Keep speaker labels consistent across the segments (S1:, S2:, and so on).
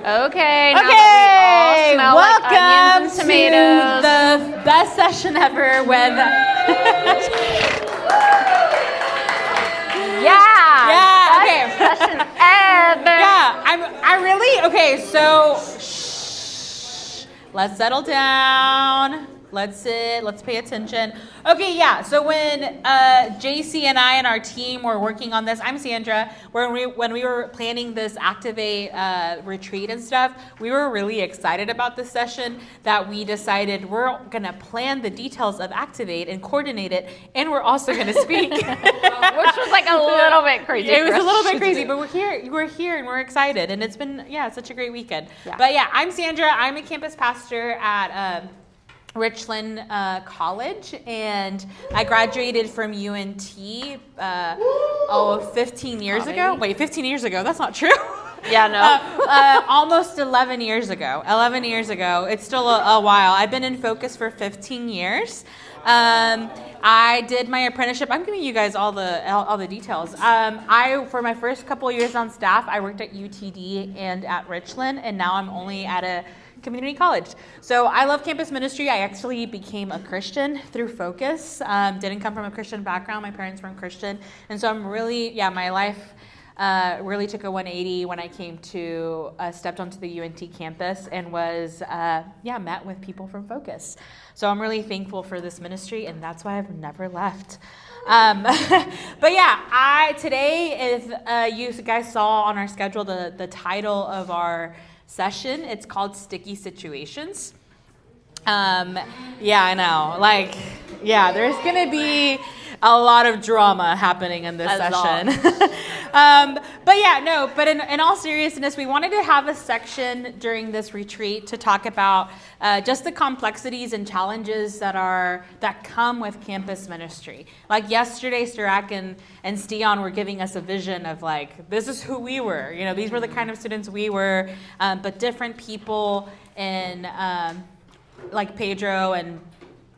S1: Okay, now that we all smell like onions and tomatoes.
S2: To the best session ever with...
S1: Best session ever.
S2: So let's settle down. Let's sit, let's pay attention. Okay, yeah, so when Jacy and I and our team were working on this, I'm Sandra, when we were planning this Activate retreat and stuff, we were really excited about this session that we decided we're gonna plan the details of Activate and coordinate it, and we're also gonna speak.
S1: Which was like a little bit crazy.
S2: It was a little bit crazy, but we're here and we're excited, and it's been, such a great weekend. Yeah. But yeah, I'm Sandra, I'm a campus pastor at Richland College, and I graduated from UNT 15 years ago. Wait, 15 years ago? That's not true.
S1: Yeah, no.
S2: Almost 11 years ago. 11 years ago. It's still a while. I've been in Focus for 15 years. I did my apprenticeship. I'm giving you guys all the details. For my first couple of years on staff, I worked at UTD and at Richland, and now I'm only at a community college. So I love campus ministry. I actually became a Christian through Focus. Didn't come from a Christian background. My parents weren't Christian. And so I'm really, my life really took a 180 when I stepped onto the UNT campus and was, met with people from Focus. So I'm really thankful for this ministry, and that's why I've never left. But yeah, today, if you guys saw on our schedule, the title of our session, it's called Sticky Situations. I know. There's going to be a lot of drama happening in this session. But in all seriousness, we wanted to have a section during this retreat to talk about just the complexities and challenges that come with campus ministry. Like yesterday, Starak and Steon were giving us a vision of this is who we were. These were the kind of students we were, but different people in like Pedro, and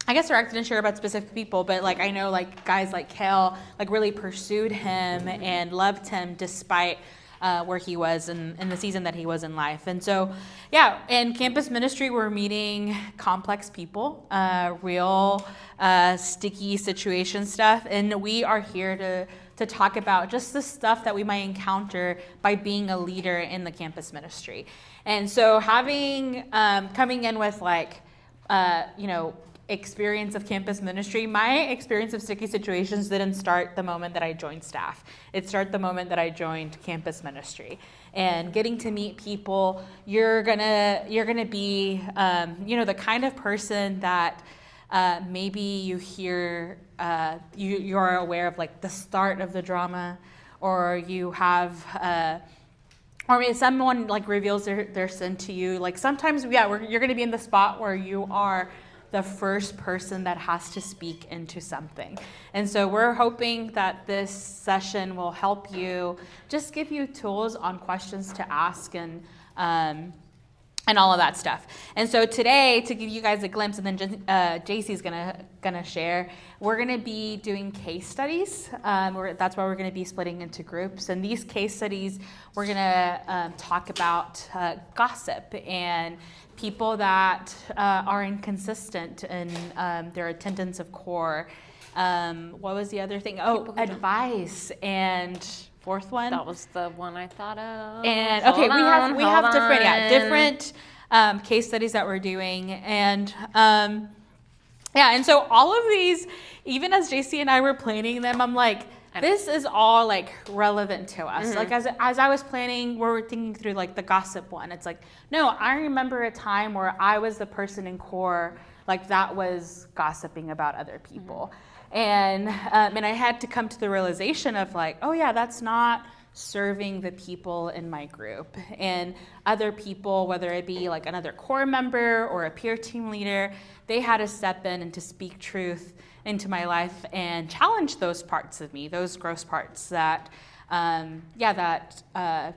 S2: I guess Starak didn't share about specific people, but I know guys like Kale really pursued him and loved him despite where he was in the season that he was in life. And so, in campus ministry, we're meeting complex people, real sticky situation stuff, and we are here to talk about just the stuff that we might encounter by being a leader in the campus ministry. And so having coming in with experience of campus ministry, my experience of sticky situations didn't start the moment that I joined staff. It started the moment that I joined campus ministry. And getting to meet people, you're gonna be the kind of person that maybe you hear you're aware of the start of the drama, or you have or maybe someone reveals their sin to you. Sometimes you're gonna be in the spot where you are the first person that has to speak into something. And so we're hoping that this session will help you, just give you tools on questions to ask and all of that stuff. And so today, to give you guys a glimpse, and then Jacy's gonna share, we're gonna be doing case studies. That's why we're gonna be splitting into groups. And these case studies, we're gonna talk about gossip and people that are inconsistent in their attendance of core. What was the other thing? Advice. And fourth one?
S1: That was the one I thought of.
S2: And we have different case studies that we're doing. And and so all of these, even as Jacy and I were planning them, I'm this is all relevant to us. Mm-hmm. As I was planning, we were thinking through the gossip one. It's no, I remember a time where I was the person in core that was gossiping about other people. Mm-hmm. And I had to come to the realization of that's not serving the people in my group. And other people, whether it be another core member or a peer team leader, they had to step in and to speak truth into my life and challenge those parts of me, those gross parts that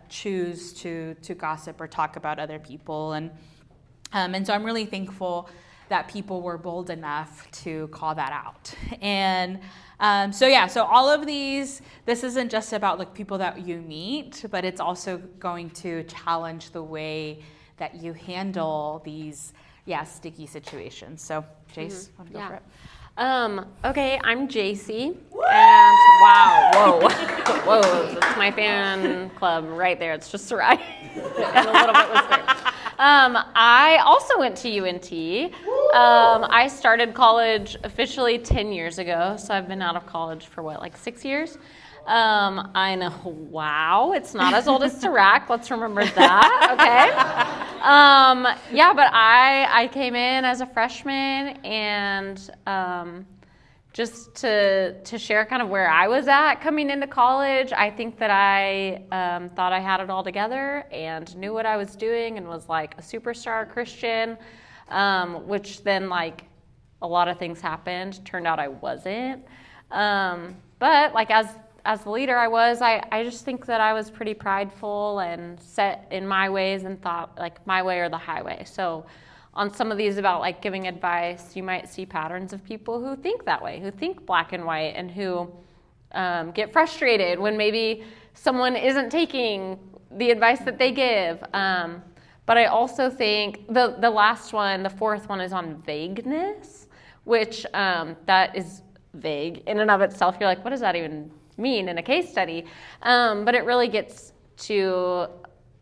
S2: choose to gossip or talk about other people. And so I'm really thankful that people were bold enough to call that out. And so all of these, this isn't just about like people that you meet, but it's also going to challenge the way that you handle these, sticky situations. So Jace, want to go for it?
S3: Okay, I'm Jacy, and wow, whoa, that's my fan club right there. It's just a ride, and a little bit was there. I also went to UNT. I started college officially 10 years ago, so I've been out of college for like 6 years. I know, wow, it's not as old as Sirac. Let's remember that, okay? But I came in as a freshman, and just to share kind of where I was at coming into college, I think that I thought I had it all together and knew what I was doing and was like a superstar Christian, which then like a lot of things happened. Turned out I wasn't. But like as the leader I just think that I was pretty prideful and set in my ways and thought like my way or the highway. So on some of these about like giving advice, you might see patterns of people who think that way, who think black and white, and who get frustrated when maybe someone isn't taking the advice that they give. But I also think the last one, the fourth one, is on vagueness, which that is vague in and of itself. You're like, what does that even mean in a case study? But it really gets to,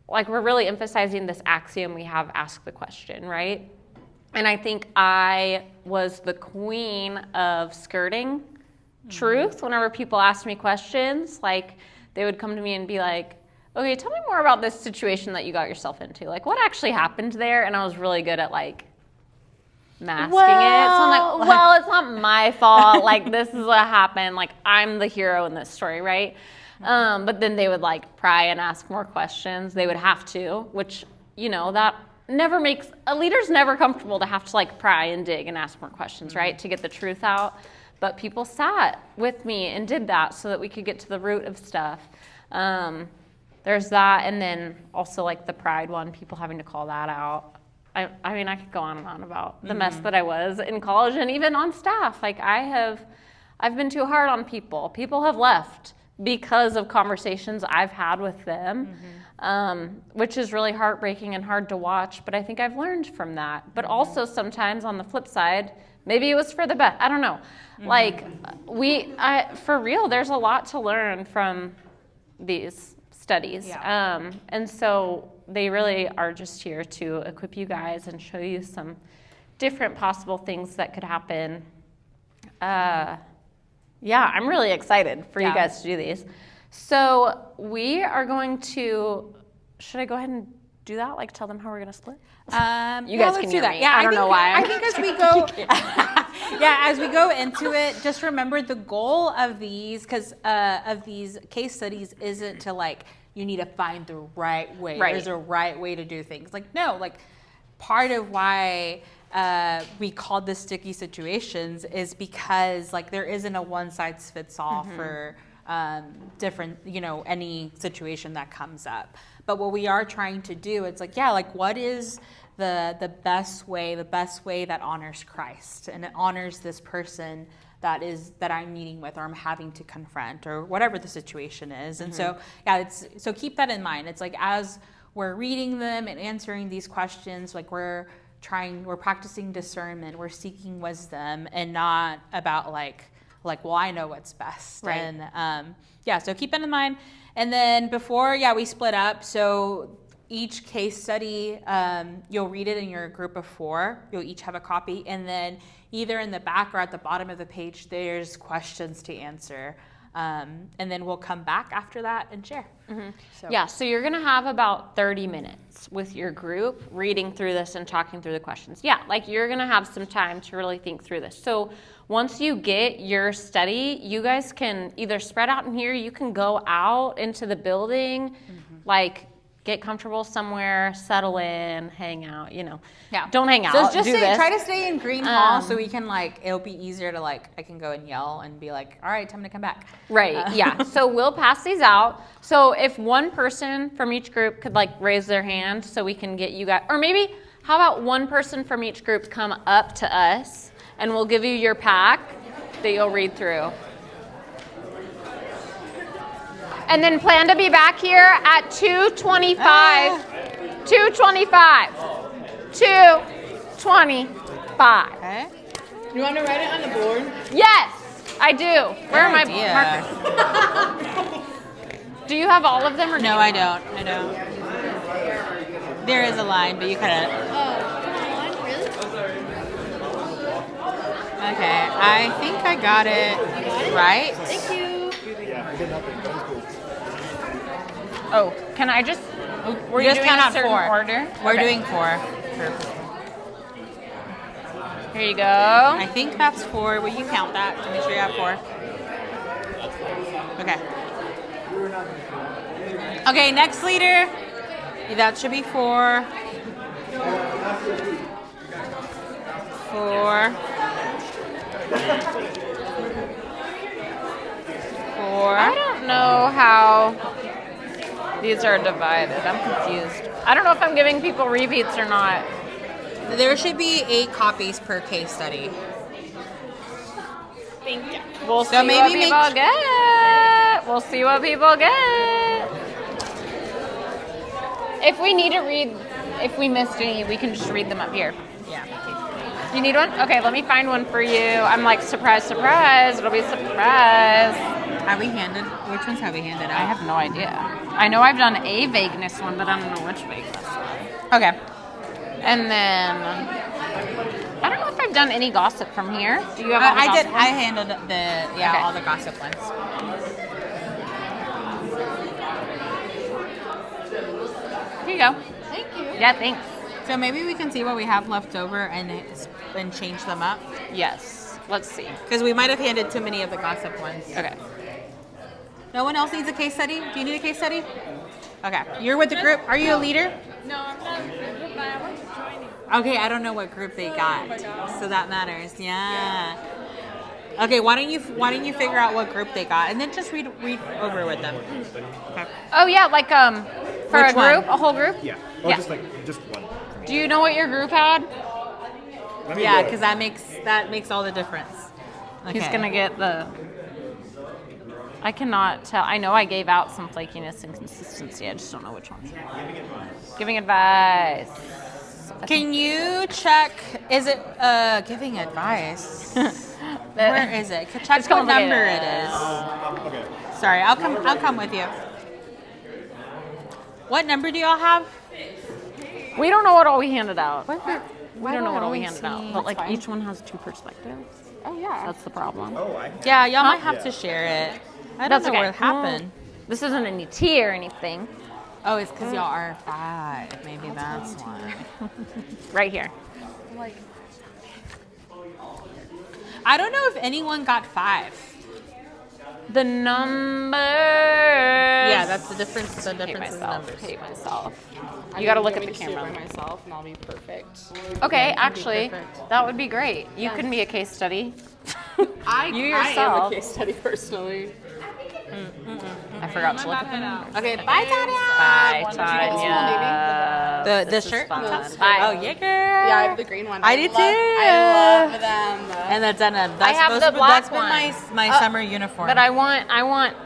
S3: like, we're really emphasizing this axiom we have, ask the question, right? And I think I was the queen of skirting truth. Whenever people asked me questions, like, they would come to me and be like, okay, tell me more about this situation that you got yourself into. Like, what actually happened there? And I was really good at, like, masking it. So I'm like, well, it's not my fault. Like, this is what happened. Like, I'm the hero in this story, right? But then they would like pry and ask more questions. They would have to, which, you know, that never makes a leader's never comfortable to have to like pry and dig and ask more questions, right? To get the truth out. But people sat with me and did that so that we could get to the root of stuff. There's that. And then also like the pride one, people having to call that out. I mean, I could go on and on about the mess that I was in college and even on staff. Like I've been too hard on people. People have left because of conversations I've had with them, which is really heartbreaking and hard to watch. But I think I've learned from that. But also sometimes on the flip side, maybe it was for the best. I don't know. Like for real, there's a lot to learn from these studies. Yeah. And so they really are just here to equip you guys and show you some different possible things that could happen. I'm really excited for you guys to do these. So we are going to, should I go ahead and do that? Like tell them how we're going to split? You guys can do that.
S2: Yeah,
S3: I don't know why.
S2: I think as we go, as we go into it, just remember the goal of these, of these case studies isn't to like, you need to find the right way. Right. There's a right way to do things. Like, no, like part of why we called this sticky situations is because like there isn't a one size fits all for different, any situation that comes up. But what we are trying to do, it's like, what is the best way that honors Christ and it honors this person that I'm meeting with or I'm having to confront or whatever the situation is. And so keep that in mind. It's like as we're reading them and answering these questions, like we're practicing discernment, we're seeking wisdom, and not about like well, I know what's best. Right. And so keep that in mind. And then before we split up, so each case study, you'll read it in your group of 4. You'll each have a copy, and then either in the back or at the bottom of the page, there's questions to answer. And then we'll come back after that and share. So you're going to have about 30 minutes with your group reading through this and talking through the questions. You're going to have some time to really think through this. So once you get your study, you guys can either spread out in here, you can go out into the building, get comfortable somewhere, settle in, hang out, Don't hang out. So just try to stay in Green Hall so we can it'll be easier to I can go and yell and be like, all right, time to come back.
S3: Right, So we'll pass these out. So if one person from each group could raise their hand so we can get you guys, or maybe How about one person from each group come up to us, and we'll give you your pack that you'll read through. And then plan to be back here at 2:25. 2:25. 2:25.
S2: Okay.
S1: You want to write it on the board?
S3: Yes, I do. Where are my
S2: idea.
S3: markers? Do you have all of them or
S2: No, I don't. There is a line, but you kind of.
S1: Oh, really?
S2: Okay, I think I got it right.
S1: Thank you.
S3: Oh, can I just? Were you
S2: Just
S3: doing
S2: count
S3: a
S2: out
S3: certain
S2: 4.
S3: order?
S2: We're
S3: Okay.
S2: doing 4.
S3: Here you go.
S2: I think that's 4. Will you count that to make sure you have 4? Okay. Okay, next leader. That should be 4. 4. 4.
S3: I don't know how these are divided. I'm confused. I don't know if I'm giving people repeats or not.
S2: There should be 8 copies per case study.
S1: Thank you.
S3: We'll
S2: So
S3: see what
S2: maybe
S3: people
S2: make-
S3: get. We'll see what people get. If we need to read, if we missed any, we can just read them up here.
S2: Yeah.
S3: You need one? Okay, let me find one for you. I'm like, surprise, surprise. It'll be a surprise.
S2: Have we handed? Which ones have we handed out?
S3: I have no idea. I know I've done a vagueness one, but I don't know which vagueness one.
S2: Okay.
S3: And then, I don't know if I've done any gossip from here. Do you have all the
S2: I
S3: gossip
S2: did.
S3: ones?
S2: I handled
S3: Okay.
S2: all the gossip ones.
S3: Here you go.
S1: Thank you.
S3: Yeah, thanks.
S2: So maybe we can see what we have left over and change them up,
S3: Yes. Let's see.
S2: because we might have handed too many of the gossip ones.
S3: Okay.
S2: No one else needs a case study? Do you need a case study? Okay. You're with the group. Are you a leader?
S1: No, I'm not, but I want to join you.
S2: Okay, I don't know what group they got, so that matters. Yeah. Okay, why don't you figure out what group they got, and then just read over with them. Okay.
S3: Oh yeah, like for
S2: Which
S3: a group,
S2: one?
S3: a whole group.
S4: Yeah. Or
S3: Yeah.
S4: just one.
S3: Do you know what your group had?
S4: Let me
S2: Yeah,
S4: look.
S2: because that makes all the difference. Okay.
S3: He's gonna get the. I cannot tell. I know I gave out some flakiness and consistency. I just don't know which ones. Giving advice.
S2: Can you check? Is it giving advice? Where is it? Check
S3: It's
S2: what number
S3: complicated.
S2: it is.
S4: Okay.
S2: Sorry, I'll come with you. What number do y'all have?
S3: We don't know what all we handed out.
S2: Why
S3: We don't know what all we
S2: I
S3: handed
S2: see?
S3: out. But like each one has 2 perspectives.
S1: Oh, yeah.
S3: That's the problem.
S4: Oh, I.
S2: Yeah, y'all might have
S4: Yeah.
S2: to share it. I don't
S3: That's
S2: know
S3: okay.
S2: what happened.
S3: This isn't any tea or anything.
S2: Oh, it's because y'all are 5. Maybe that's why.
S3: Right here.
S2: I don't know if anyone got 5.
S3: The numbers.
S2: Yeah, that's the difference. The
S3: hate
S2: difference in the
S3: myself.
S2: numbers.
S3: Hate myself. You got to look at the
S1: By
S3: camera.
S1: myself, and I'll be perfect.
S3: Okay,
S2: Yeah, you can be
S3: actually,
S2: perfect.
S3: that would be great. You can be a case study.
S1: You
S3: You
S1: I am
S3: yourself.
S1: a case study personally.
S3: I forgot to look at the numbers.
S2: Okay, bye, Tanya.
S3: Bye,
S1: Did you get this one,
S3: Tanya.
S2: The
S3: This is
S2: shirt?
S3: fun.
S1: This
S3: Bye.
S2: Oh, yeah, girl.
S1: Yeah, I have the green one.
S2: I did too.
S1: I love them.
S2: And that's that's
S3: I have
S2: supposed
S3: the
S2: to be,
S3: black
S2: that's been
S3: one.
S2: my summer uniform.
S3: But I want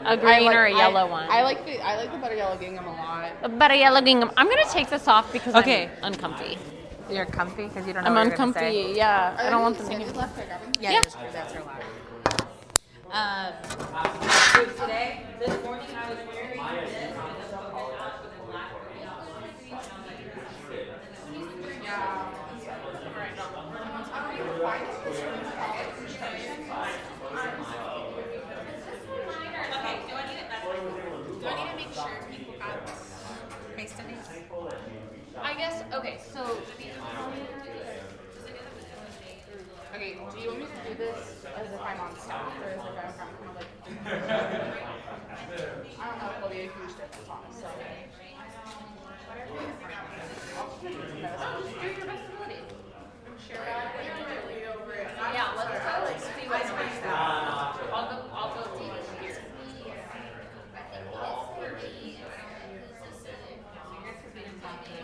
S3: a green or a yellow one.
S1: I like the butter yellow gingham a lot.
S3: But a yellow gingham. I'm gonna take this off because
S2: Okay.
S3: I'm uncomfy.
S2: You're comfy because you don't know
S3: I'm
S2: what you're gonna say.
S3: uncomfy. Yeah, I don't want them to
S1: Sandy's
S3: hear.
S1: left there, Gavin.
S2: Yeah,
S3: Yeah.
S2: that's her loud. So today, this morning, I was wearing this. Okay, do I need to make sure people got case studies?
S3: I guess. Okay, so
S1: Okay, do you want me to do this as if I'm on staff or as if I'm kind of like? I don't know if it'll be a huge difference, honestly.
S3: yeah, let's see what's I'll go deep here.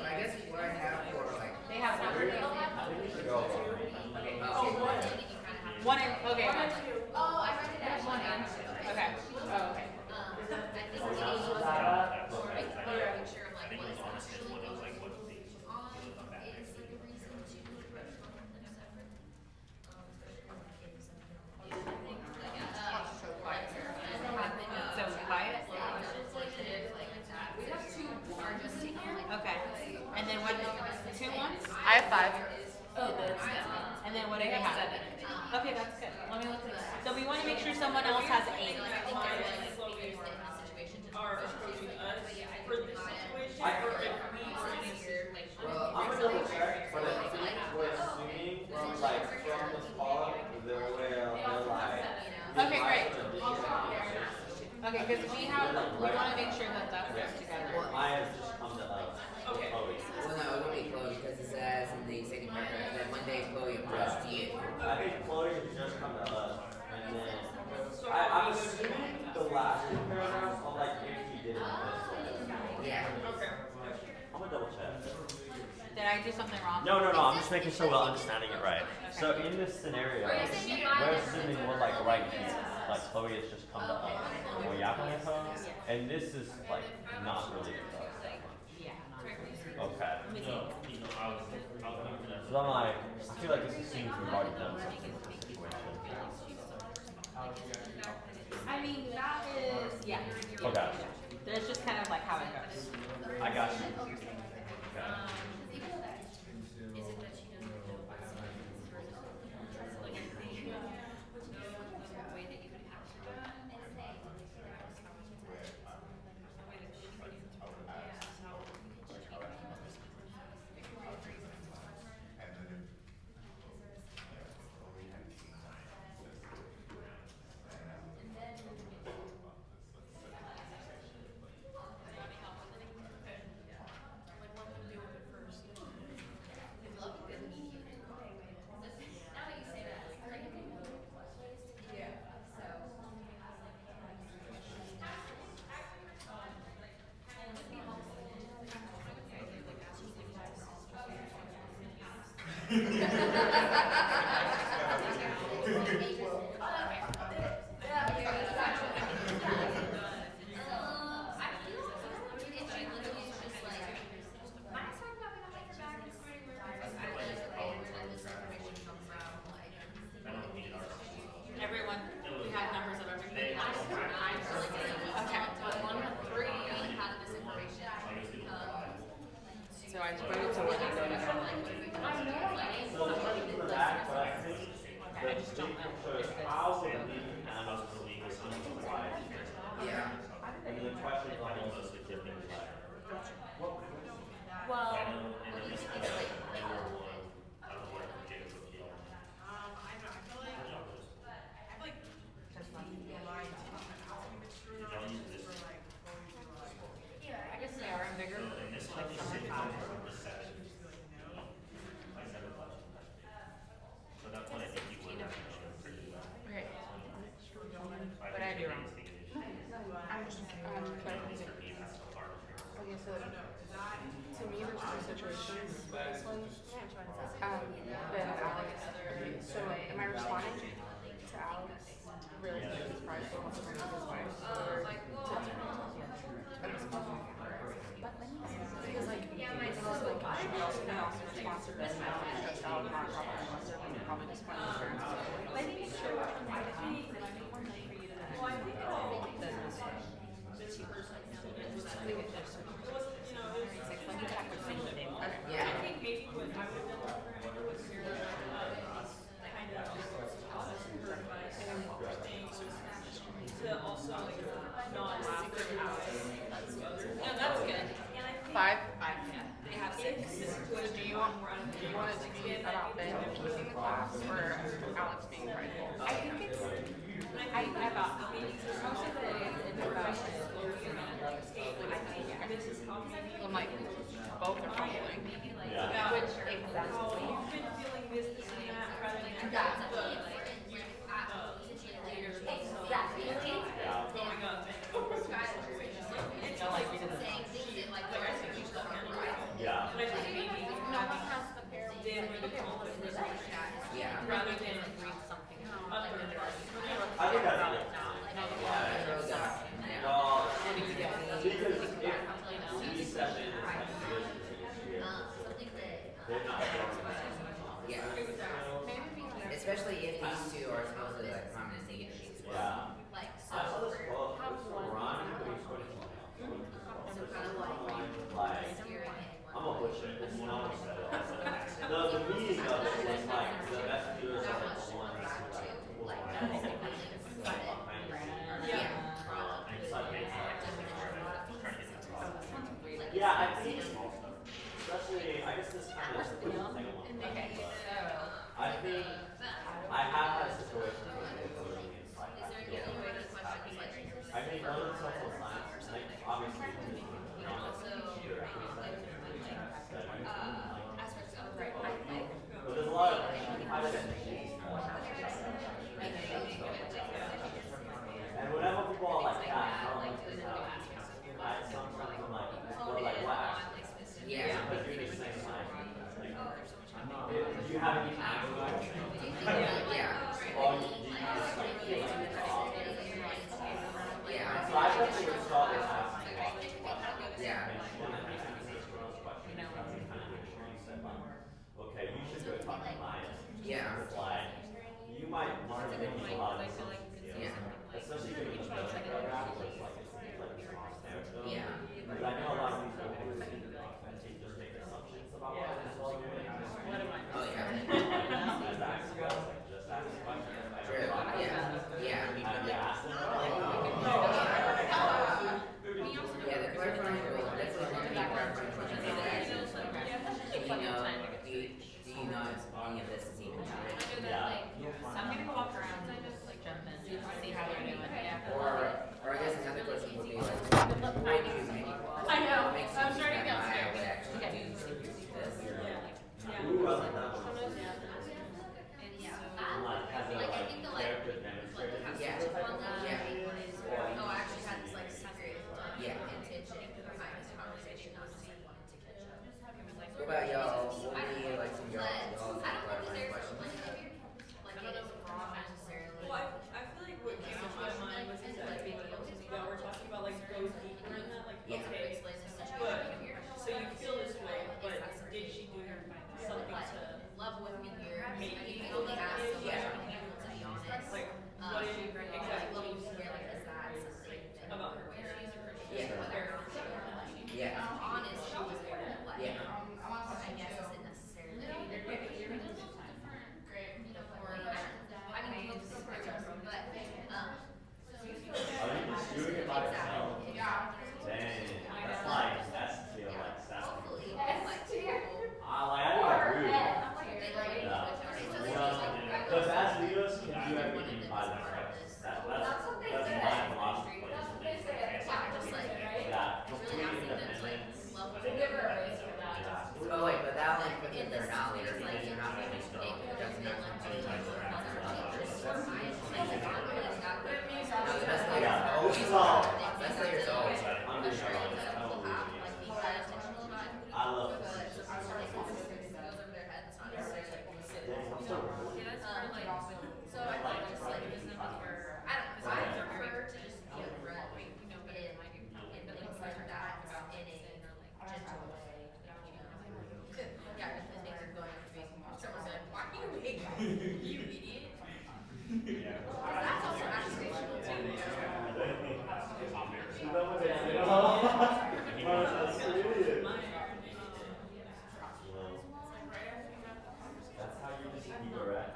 S5: I guess what I have for like
S2: One and okay. Oh, I read it as one and two. Okay. Oh, okay. So quiet. Okay. And then what? 2 ones?
S1: I have 5.
S2: And then what do they have? Okay, that's good. Let me look at this. So we want to make sure someone else has 8.
S5: Are approaching us for this situation, or if we
S6: I'm gonna double check, but I think we're assuming from like from the fall, they're like.
S2: Okay, great. Okay, because we want to make sure that that goes together.
S6: I have just come to us.
S5: Okay.
S6: Chloe.
S7: Well, no, it would be Chloe because it says in the second paragraph that one day Chloe approached you.
S6: I think Chloe has just come to us, and then I'm assuming the last 2 paragraphs are like if he did it this way.
S7: Yeah.
S6: I'm gonna double check.
S2: Did I do something wrong?
S6: No, I'm just making sure we're understanding it right. So in this scenario, we're assuming we're like right here, like Chloe has just come to us, and we're yapping at her, and this is like not really with us that much.
S2: Yeah.
S6: Okay. So I'm like, I feel like this assumes we've already done something with this situation.
S2: I mean, that is, yeah.
S6: Okay.
S2: That's just kind of like how it goes.
S6: I got you. Okay.
S2: Everyone, we have numbers of everything. Okay. So I just put it to where they go together.
S6: So the question for that, but I think the big picture is how the legal handles the legal system why.
S7: Yeah.
S6: And then the question is almost a different type.
S2: Well, I guess they are in bigger. Okay. What did I do wrong?
S1: I'm just clarifying. Okay, so to me, there's 2 situations for this one. Then Alex. So am I responding to Alex? Really, his price wants to bring up his wife, or to because like, she would also be also responsive to this message that's out of my problem, unless they're like, probably just one insurance. Let me make sure which one might be for you to
S5: well, I think it all
S1: than this one.
S5: this person.
S1: Just to make it just so
S5: It wasn't, you know, it was
S1: let me check with things that they want.
S7: Yeah.
S5: I think maybe what I would have done was kind of her advice and things to also like not secret out to other.
S2: No, that's good.
S5: And I think
S1: 5?
S5: they have 6.
S1: So do you want it to be about Ben keeping the class or Alex being prideful?
S2: I think it's, I about, most of it is about,
S1: I'm like, both are fumbling.
S6: Yeah.
S1: Which,
S5: Oh,
S1: exactly.
S5: you've been feeling this and that rather than the leaders going up and over the situation. It's like
S6: Yeah.
S5: but I think maybe having them maybe the conflict resolution
S7: Yeah.
S5: rather than a third party.
S6: I think that's it. Well, because if we step in and like this issue, they're not
S7: Yeah. Especially if these two are supposedly like prominent issues.
S6: Yeah. I saw this quote. It was from Ron, but he's quoting someone else. Like, I'm gonna butcher it. This is not what he said. The meaning of it was like the best viewers are like the ones who like yeah, I think especially I guess this kind of puts the thing on one thing, but I think I have had situations where people really like I think other social science, like obviously but there's a lot of and whenever people are like that, I sometimes I'm like, well, like what actually?
S7: Yeah.
S6: But you're just saying like, do you have any actual
S7: Yeah.
S6: or do you just like feel like it's off?
S7: Yeah.
S6: So I definitely would start with asking a lot of questions.
S7: Yeah.
S6: And she didn't answer those questions. That's kind of what she said, like, okay, you should go talk to clients.
S7: Yeah.
S6: It's like, you might learn to make a lot of skills.
S7: Yeah.
S6: Especially if you're in the program, where it's like, it seems like it's lost there.
S7: Yeah.
S6: Because I know a lot of these people who see the content, they just make assumptions about what it is all doing.
S7: Oh yeah.
S6: Just ask questions, like, just ask questions.
S7: True. Yeah. Yeah.
S6: Have you asked them?
S7: Yeah, the clarifying rule, that's what one of the clarifying questions I asked is, do you know, do you know if any of this is even true?
S6: Yeah.
S2: I'm gonna go walk around and just like jump in, see how they're doing. Yeah.
S7: Or I guess another question would be like, would you maybe
S2: I know.
S7: make
S2: I'm
S7: something
S2: starting
S7: that I
S2: downstairs.
S7: would actually
S2: Okay.
S7: do if you see this?
S6: Ooh, I like that one. Like, has a like character demonstrated.
S7: Yeah. Yeah.
S8: Oh, I actually had this like secret
S7: Yeah.
S8: intention behind this conversation. I was like wanting to catch up.
S7: What about y'all? What would be like some y'all clarifying questions?
S8: Like it is wrong necessarily.
S5: Well, I feel like what came to my mind was that y'all were talking about like go deeper in that, like
S7: Yeah.
S5: okay, but so you feel this way, but did she do something to
S8: Love with me here.
S5: make you
S8: You
S5: feel
S8: only
S5: that
S8: ask
S5: way?
S8: so much of people, to be honest.
S5: Like what did you exactly
S8: Love with me here, like is that something
S5: about her
S8: where she's a Christian?
S7: Yeah.
S8: Whether or not she
S7: Yeah.
S8: honest, she was like,
S7: Yeah.
S8: I guess isn't necessarily. Or, I mean, both of them but,
S6: Are you just doing it by yourself? Dang, that's like, that's feel like sassy.
S8: hopefully, like, people,
S6: I think that's rude.
S8: they like,
S6: Yeah. Because as leaders can do everything by themselves. That's my philosophy.
S8: just like,
S6: Yeah,
S8: really
S6: completely
S8: asking them to like
S6: independent.
S8: love with me.
S6: Yeah.
S7: Oh wait, but that only puts
S8: In
S7: if
S8: this
S7: they're not leaders
S8: like,
S7: because you're not making
S8: it
S7: strong. It
S8: doesn't
S7: doesn't
S8: like
S7: have to
S8: change
S7: change
S8: like
S7: like
S8: other
S7: that.
S8: teachers or science, like it's not really that good.
S7: No, the best leaders
S6: Yeah.
S7: always
S6: Well,
S7: best leaders always
S6: I'm
S8: I'm
S6: being
S8: sure
S6: honest.
S8: that
S6: I
S8: people
S6: don't
S8: have,
S6: believe
S8: like,
S6: you.
S8: be very intentional about it.
S6: I love
S8: But
S6: this.
S8: it's just like, it goes over their head, it's not necessarily like,
S6: Dang, I'm so rude.
S8: so I think just like, I don't know, 'cause I prefer to just be a friend, in things like that, in a gentle way, you know? Yeah, if things are going to be, someone said, why are you awake? You idiot. That's also aspirational too, you know?
S6: That's how you just be direct.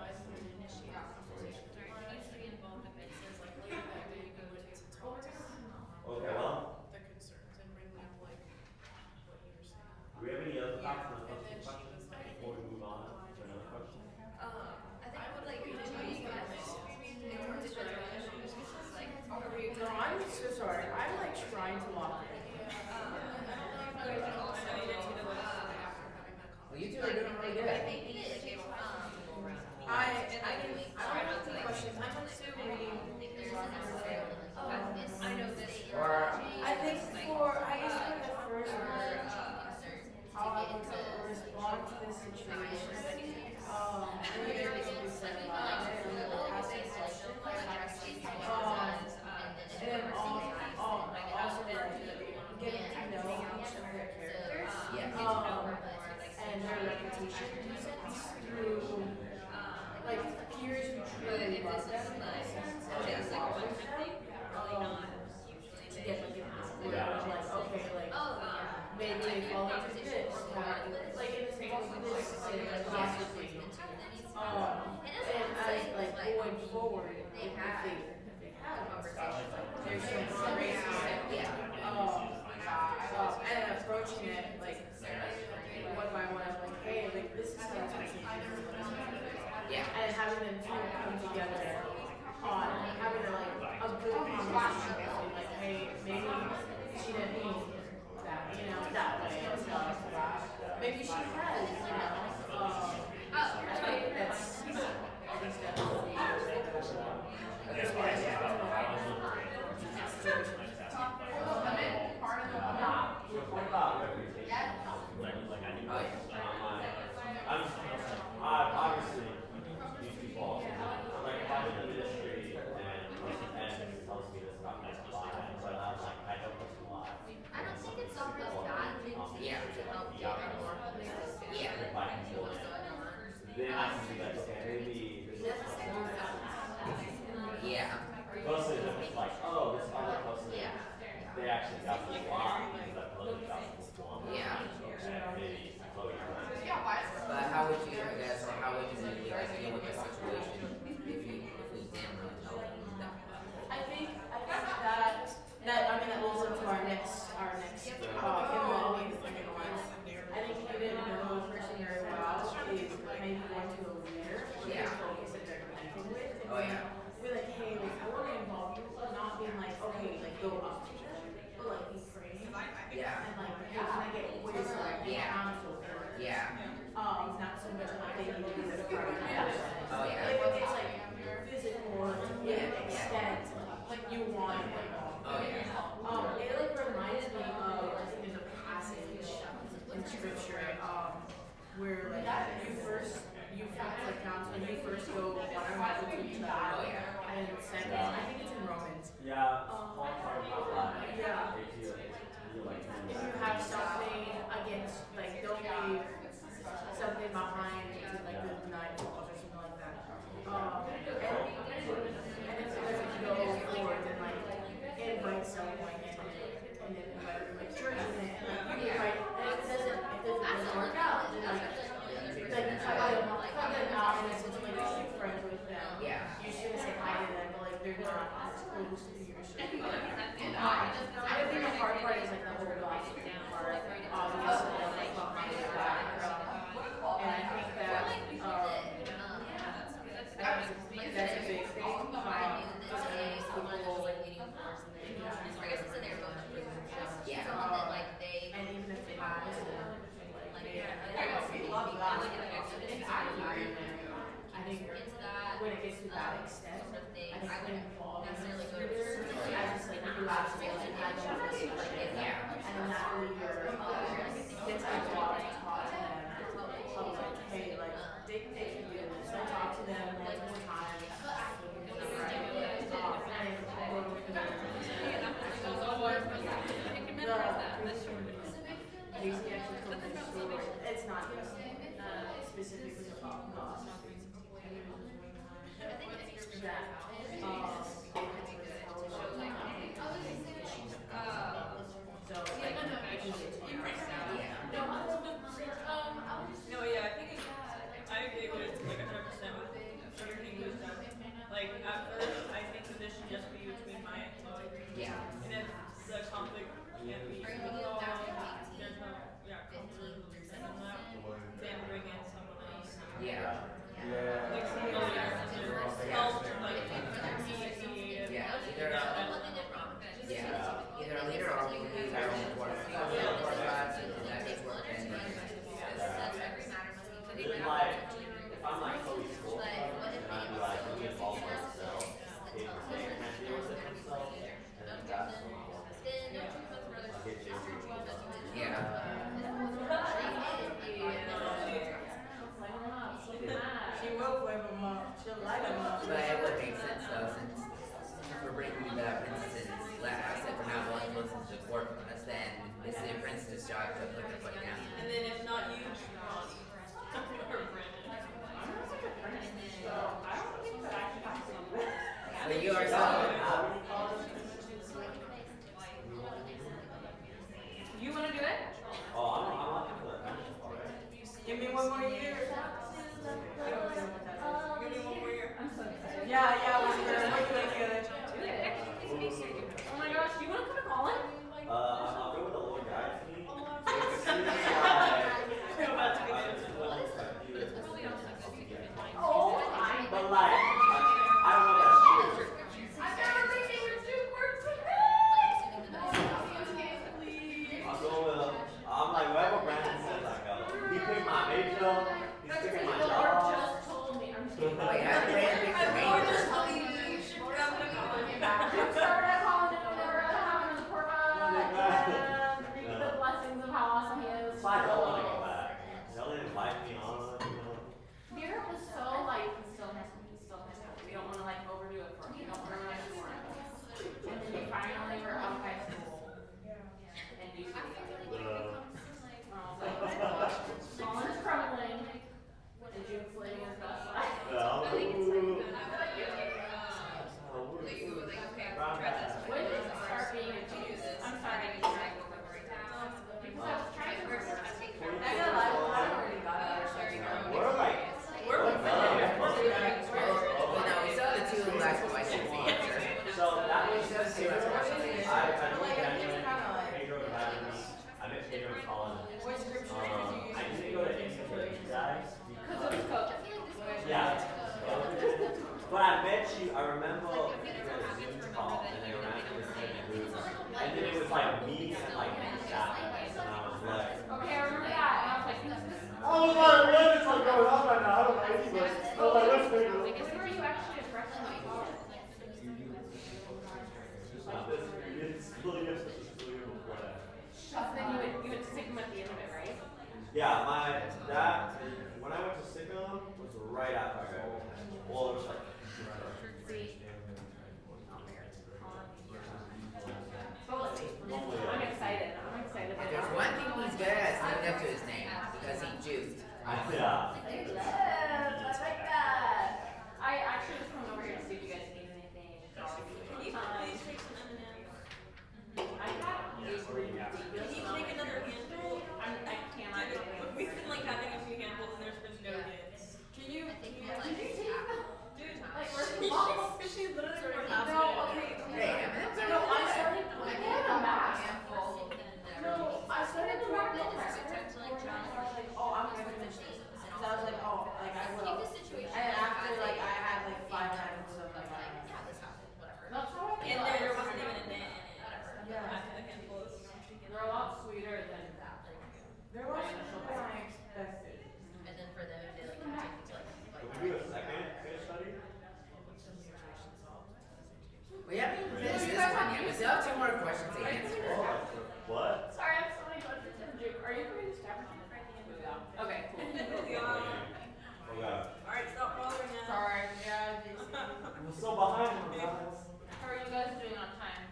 S6: Okay, well,
S1: The concerns and bring up like what you were saying.
S6: do we have any other thoughts on the questions before we move on to another question?
S8: I think I would like you to do you guys in terms of like, are we
S1: No, I'm so sorry. I'm like trying to walk in.
S7: Well, you two are doing really good.
S1: I have two questions. I'm also reading.
S8: I know this.
S7: Or
S1: I think I guess for the first one, how I would respond to this situation communication through like peers who truly love them. To get like an word of like, okay, like maybe they fall into this, like in the same with this, like possibly. And as like going forward, if they have a conversation, there's some grace and approaching it like one by one, like, hey, like this is how it's supposed to be. And having them two come together on having a good conversation, like, hey, maybe she didn't mean that, that way and stuff. Maybe she has, I think that's
S6: What about reputation? Obviously, these people, like, if I'm in the industry and tells me this about my life, but I'm like, I don't know why.
S8: I don't think it's so much bad thing to do to help get more places.
S6: If I can do it, then I can be like, okay, maybe this is mostly if it's like, oh, this other person, they actually got this wrong because I've looked at this one. Maybe Chloe.
S7: But how would you, I guess, or how would you like deal with the situation if we didn't really know that?
S1: I think that leads up to our next involving second one. I think if you didn't know the person very well, is maybe going to a leader with the focus that they're connecting with. And be like, hey, like I want to involve you, but not being like, okay, like go up to them, but like be praying. And like, hey, can I get wisdom? Counsel? Not so much like they need to be the front person. Like if it's like physical to an extent, like you want it. It like reminds me of, I think there's a passage in scripture where like you like counsel and you first go one-on-one with each other, and then second, I think it's in Romans.
S6: Paul talked about that.
S1: If you have something against, like don't leave something behind to like the night or something like that. And if it doesn't go forward, then like invite someone and then invite like church in it, and like you invite, and if it doesn't work out, then like cut them out and it's like you're friends with them. You shouldn't say hi to them, but like they're not as close to you. I think the hard part is like the whole gossip part, obviously, like behind the background. And I think that that's a big thing. And even if they have I think when it gets to that extent, I think when involved necessarily go to as just like you absolutely and I don't really and then that leader gets involved and talk to them like, hey, like they can do this. So talk to them multiple times. Jacy actually told me a story. It's not specifically about God.
S5: I agree with like 100% with everything you said. Like at first, I think that this should just be between Maya and Chloe. And if the conflict can't be resolved, there's no conflict, then bring in someone else. Like someone else to help, like mediate.
S7: Either a leader or we use our own course. That is work and
S6: Like, if I'm like Chloe's school, and I'd be like, we involve ourselves, they can't deal with it themselves, and then that's what I'm I'll get Jacy.
S1: She will flame them up. She'll light them up.
S7: But it would make sense though, since we're bringing the princess's last, if we're not willing to listen to the court from us, then this is the princess's job to put their foot down.
S5: And then if not you, Ronnie.
S7: But you are so.
S3: You want to do it?
S6: Oh, I'm looking for the membership already.
S5: Give me one more year. Give me one more year.
S3: I'm so excited.
S5: Yeah, we're doing together.
S3: Oh my gosh, do you want to come to Colin?
S6: I'll go with the little guy team.
S5: We're about to be good.
S3: Oh,
S6: But like, I don't know that's true.
S3: I've never been able to do words with
S6: I'll go with I'm like whatever Brandon says I go. He picked my major. He's picking my job.
S3: just told me. I'm just kidding.
S7: Wait, I ran a picture of me.
S3: I'm starting to call him over having a report and read the blessings of how awesome he is.
S6: So I don't want to go back. Y'all didn't invite me on, you know.
S3: Peter was so like, he still has. We don't want to like overdo it for him. We don't ruin it for him. And then we finally were out of high school. And do Colin's crumbling. And Jude's living his best life. When did it start being a tease? I'm sorry. Because I was trying to work.
S6: We're like,
S7: Well, no, we saw the two last questions answered.
S6: so that was
S7: So let's see what's questions
S6: I
S7: answered.
S6: know Benjamin, Pedro, and Adam. I met Pedro and Colin. I didn't go to any of you guys
S3: Because of his coach.
S6: yeah. But I met you. I remember we had a Zoom call and they were asking us in groups, and then it was like me and like Jacy, and I was like,
S3: Okay, I remember that. And I was like, who's this?
S4: I was like, what is like going on right now? I don't know anything. I was like, let's figure it out.
S3: When were you actually a freshman in college?
S6: it's really good. It's really good before that.
S3: So then you would stick him at the end of it, right?
S6: Yeah, when I went to Sikkim was right after I graduated. Well, it was like.
S3: But we'll see. I'm excited.
S7: If there's one thing he's good at, it's living up to his name because he juked.
S6: Yeah.
S3: I actually just come over here to see if you guys need anything.
S5: Can you please take some M&Ms?
S3: I have
S5: Can you take another handful?
S3: I cannot get it.
S5: We've been like having a few handfuls and there's been no hits. Can you?
S3: Did you take them?
S5: Dude,
S3: Like, where's the ball?
S5: she literally sort of
S3: No, okay.
S7: Hey, M&M's are
S3: No, I
S7: good.
S3: started. I had a mask. No, I started to rock the
S1: Oh, I'm gonna finish this. So I was like, oh, like I will. And after like I had like 5 times of like,
S3: That's how I feel.
S5: And there wasn't even a net in it.
S1: yeah.
S5: After the handfuls.
S3: They're a lot sweeter than
S1: There was something I expected.
S8: And then for them, they like continue to like.
S6: Can we do a second case study?
S7: We haven't even finished this one yet. We still have 2 more questions to answer.
S6: What?
S3: Sorry, I have so many questions for Duke. Are you coming to Stafford? Okay, cool.
S6: Oh god.
S5: Alright, stop bothering us.
S3: Sorry, yeah.
S6: I'm so behind, guys.
S3: How are you guys doing on time?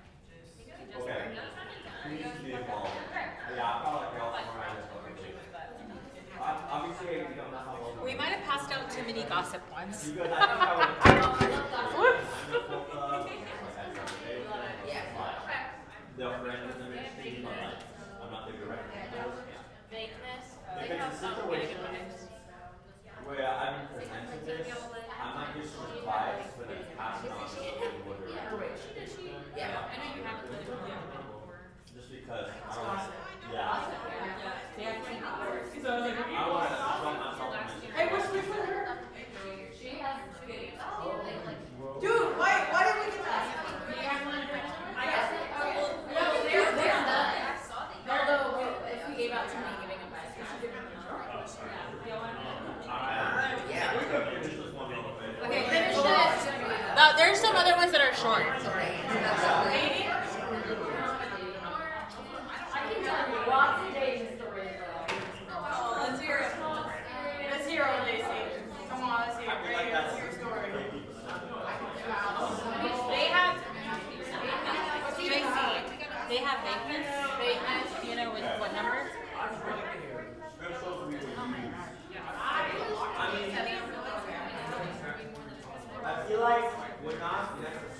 S6: Okay. Please be involved. Yeah, I felt like y'all were around this obviously, you don't know how long.
S2: We might have passed out too many gossip ones.
S6: You guys, I think I would.
S7: Yeah.
S6: They're friends in the ministry, but like, I'm not the director.
S3: Vagueness.
S6: If it's a situation where I'm presenting this, I might give some advice, but it's passing on to the board director.
S7: Yeah.
S5: I know you have to.
S6: Just because I don't want to, yeah.
S5: Yeah. So I was like,
S6: I don't want to show myself in this.
S1: Hey, which one her?
S3: She has good.
S1: Dude, why did we get that?
S3: I guess. Okay. No, they're done. Although, if we gave out too many giving advice, we should give them
S7: Yeah.
S6: We could finish this one real quick.
S3: Okay, finish this.
S2: No, there's some other ones that are short.
S3: I can tell you lots of dating stories though.
S5: oh, let's hear it.
S1: Let's hear it, Jacy. Come on, let's hear
S6: I
S1: it.
S6: feel like
S1: Let's
S6: that's
S1: hear your story.
S6: 50%.
S2: They have Jacy. They have vagueness. Vagueness. Do you know what number?
S6: I feel like we're not necessarily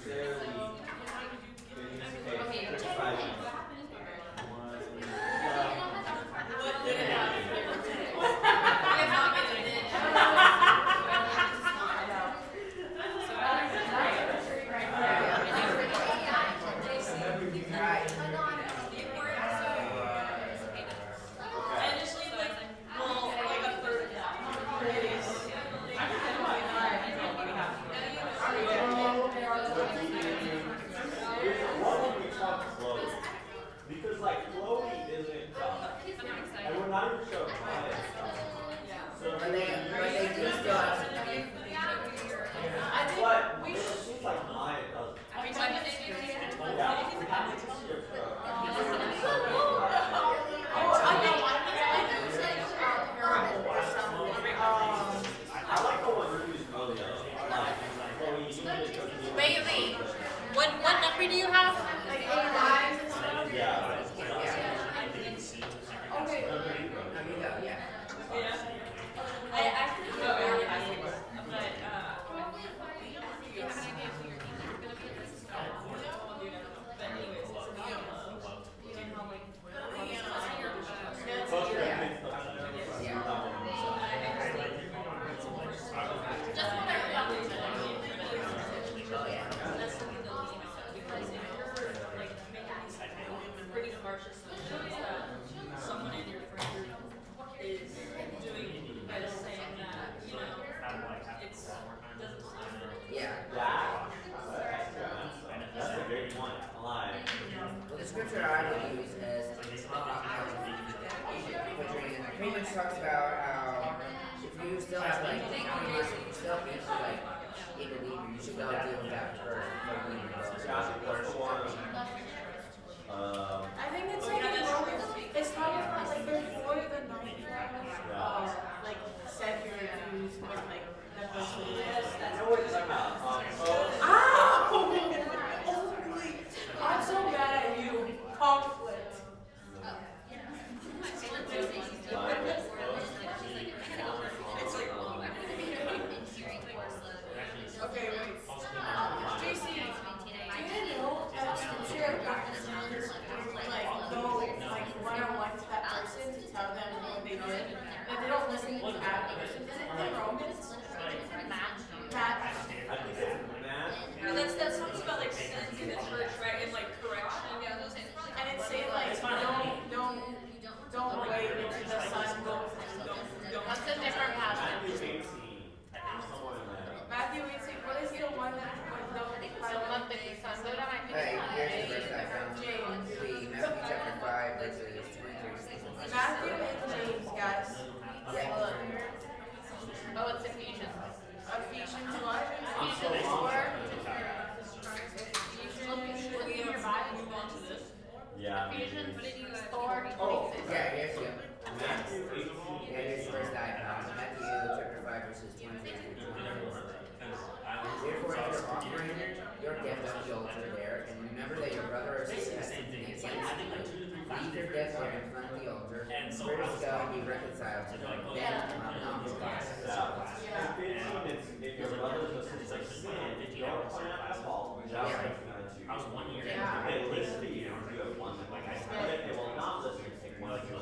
S7: still have like, you still have each like a believer. You should go deal with that first before you even go.
S1: I think it's like it's talking about like before the ninth round, like set your views with like the person. I'm so mad at you. Conflict. Okay, wait. Jacy, do you know that sincere practices like go like one-on-one to that person to tell them what they did, and they don't listen to that person? Is it the Romans? Matt.
S5: No, that sounds about like sins in the church, right? And like correction. Yeah, those things.
S1: And it's saying like don't wait until the sun goes.
S3: That's a different passage.
S1: Matthew 18. What is the one that don't
S3: Someone think the sun go down, I think.
S7: Alright, here's the verse I found. It'll be Matthew chapter 5, verses 23.
S1: Matthew and James, guys.
S7: Yeah.
S3: Oh, it's Ephesians.
S1: Ephesians what?
S3: Ephesians 4.
S5: Should we move on to this?
S6: Yeah.
S3: Ephesians 4.
S7: Yeah, here's the here's the verse that I found. Matthew chapter 5, verses 23 through 24. Therefore, if you're offering your gift at the altar there, and remember that your brother or sister has something against you, leave your gift there in front of the altar, first go and be reconciled to them, then come and offer Christ.
S6: If your brothers or sisters sin, don't point out the fault without recognizing you. They listen to you, you have one thing. But if they will not listen, take one thing.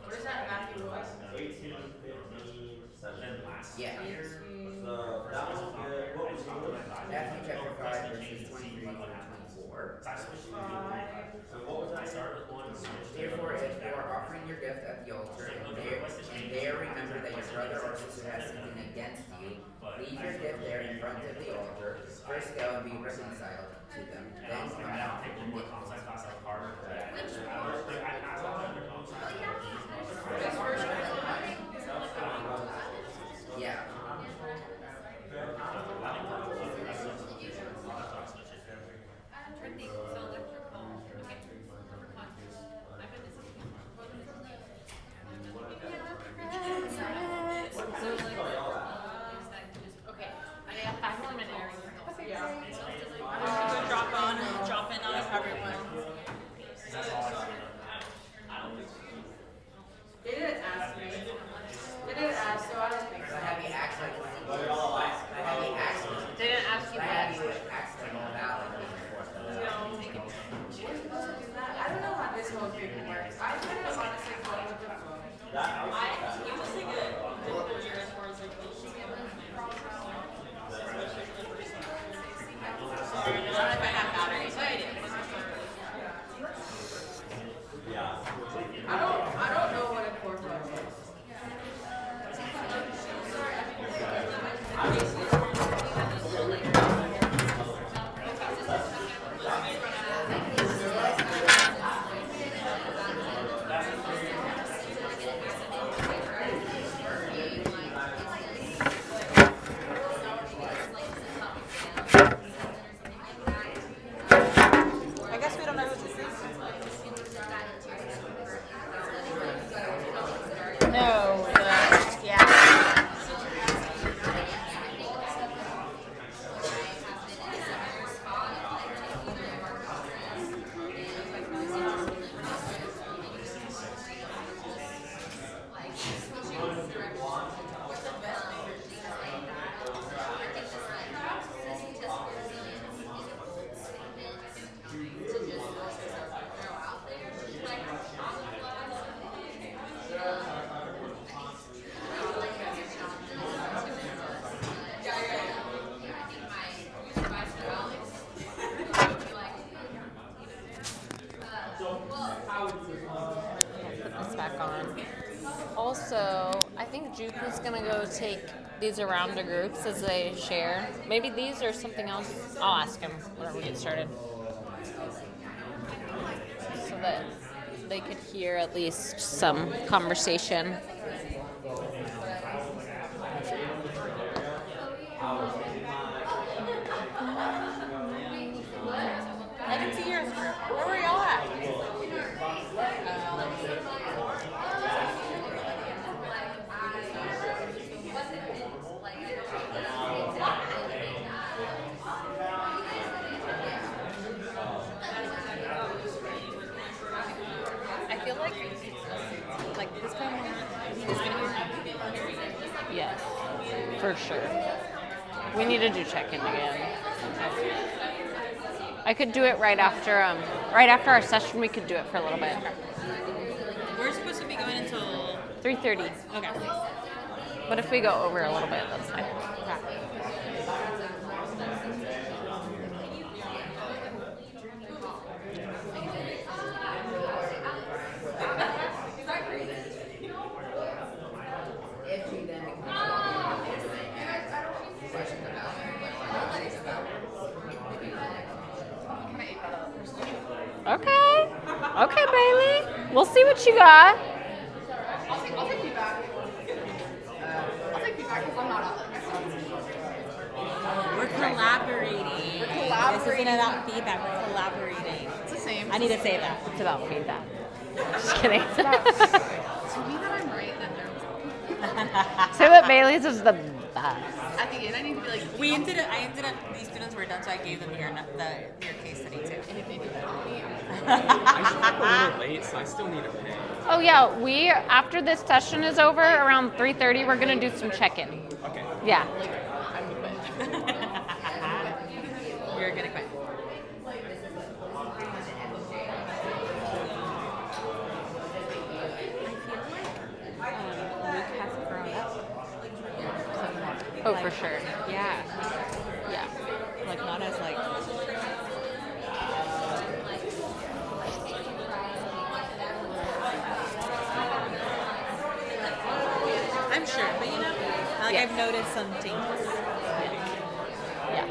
S1: What is that Matthew what?
S6: 18, 15, 7.
S7: Yeah.
S6: So that was good. What was the other?
S7: Matthew chapter 5, verses 23 through 24.
S6: So what was that?
S7: Therefore, if you are offering your gift at the altar, and there remember that your brother or sister has something against you, leave your gift there in front of the altar, first go and be reconciled to them, then come and offer the gift. Yeah.
S3: Okay, I got 5 more minutes.
S5: Drop in on everyone.
S1: They didn't ask me. They didn't ask, so I don't think so.
S7: I have you act like one of these. I have you act like
S3: They didn't ask you
S7: I
S3: that.
S7: have you act like all about like this before.
S1: We're supposed to do that. I don't know how this whole thing works. I kind of honestly go with the flow.
S5: It was like a difficult year as far as like sorry, I don't know if I have batteries, but I did.
S6: Yeah.
S1: I don't know what a corporate is.
S2: I guess we don't know who this is. No, yeah. Put this back on. Also, I think Juke is gonna go take these around to groups as they share. Maybe these or something else. I'll ask him whenever we get started, so that they could hear at least some conversation.
S3: For sure. We need to do check-in again. I could do it right after our session. We could do it for a little bit.
S2: We're supposed to be going until
S3: 3:30.
S2: okay.
S3: But if we go over a little bit, that's fine.
S7: If she then becomes questions about
S3: Okay. Okay, Bailey. We'll see what you got.
S1: I'll take feedback. I'll take feedback because I'm not on this.
S2: We're collaborating. This isn't about feedback. We're collaborating.
S1: It's the same.
S2: I need to say that.
S3: It's about feedback. Just kidding.
S1: To me that I'm right, then they're wrong.
S3: Say that Bailey's is the best.
S1: At the end, I need to be like,
S2: I ended up, these students were done, so I gave them your case study too.
S1: and if they do that for me,
S9: I show up a little late, so I still need to pay.
S3: Oh yeah, after this session is over, around 3:30, we're gonna do some check-in.
S9: Okay.
S3: Yeah.
S1: I'm gonna quit.
S2: You're gonna quit.
S3: Oh, for sure.
S2: Yeah.
S3: Yeah.
S2: Like not as like. I'm sure, but I've noticed some things.
S3: Yeah.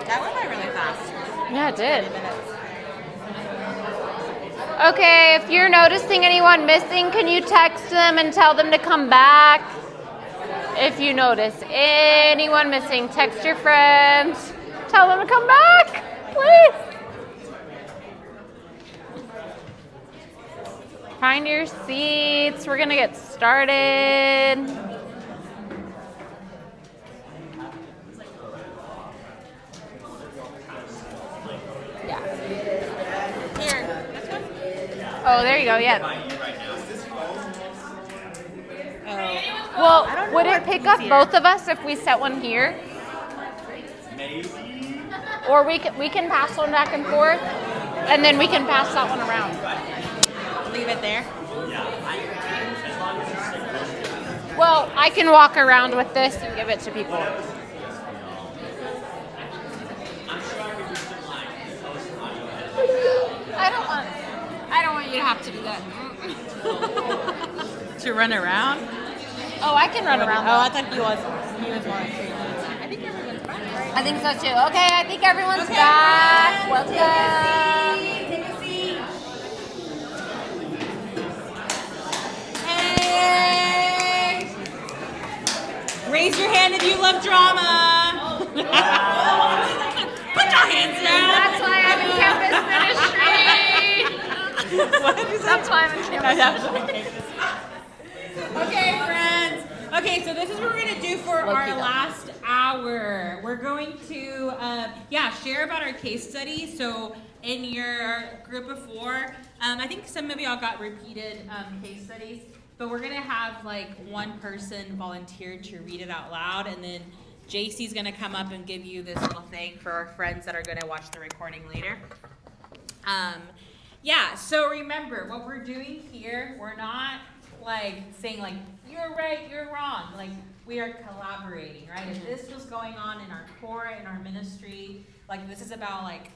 S2: That went by really fast.
S3: Yeah, it did.
S2: 30 minutes.
S3: Okay, if you're noticing anyone missing, can you text them and tell them to come back? If you notice anyone missing, text your friends. Tell them to come back, please. Find your seats. We're going to get started. Yeah.
S2: Here. This one?
S3: Oh, there you go. Yeah.
S2: Oh.
S3: Well,
S2: I don't know
S3: would it
S2: what's
S3: pick up
S2: easier.
S3: both of us if we set one here?
S6: Maybe.
S3: Or we can pass one back and forth, and then we can pass that one around.
S2: Leave it there.
S3: Well, I can walk around with this and give it to people. I don't want you to have to do that.
S2: To run around?
S3: Oh, I can run around.
S2: Oh, I thought he was more like 3 minutes. I think everyone's fine, right?
S3: I think so too. Okay, I think everyone's back. Welcome.
S2: Hey! Raise your hand if you love drama. Put your hands down.
S3: That's why I'm in campus ministry.
S2: What did you say?
S3: That's why I'm in campus ministry.
S2: Okay, friends. Okay, so this is what we're gonna do for our last hour. We're going to, share about our case study. So in your group of 4, I think some of y'all got repeated case studies, but we're gonna have like one person volunteer to read it out loud, and then Jacy's gonna come up and give you this little thing for our friends that are gonna watch the recording later. So remember what we're doing here. We're not like saying like you're right, you're wrong. Like we are collaborating, right? If this was going on in our core, in our ministry, like this is about like,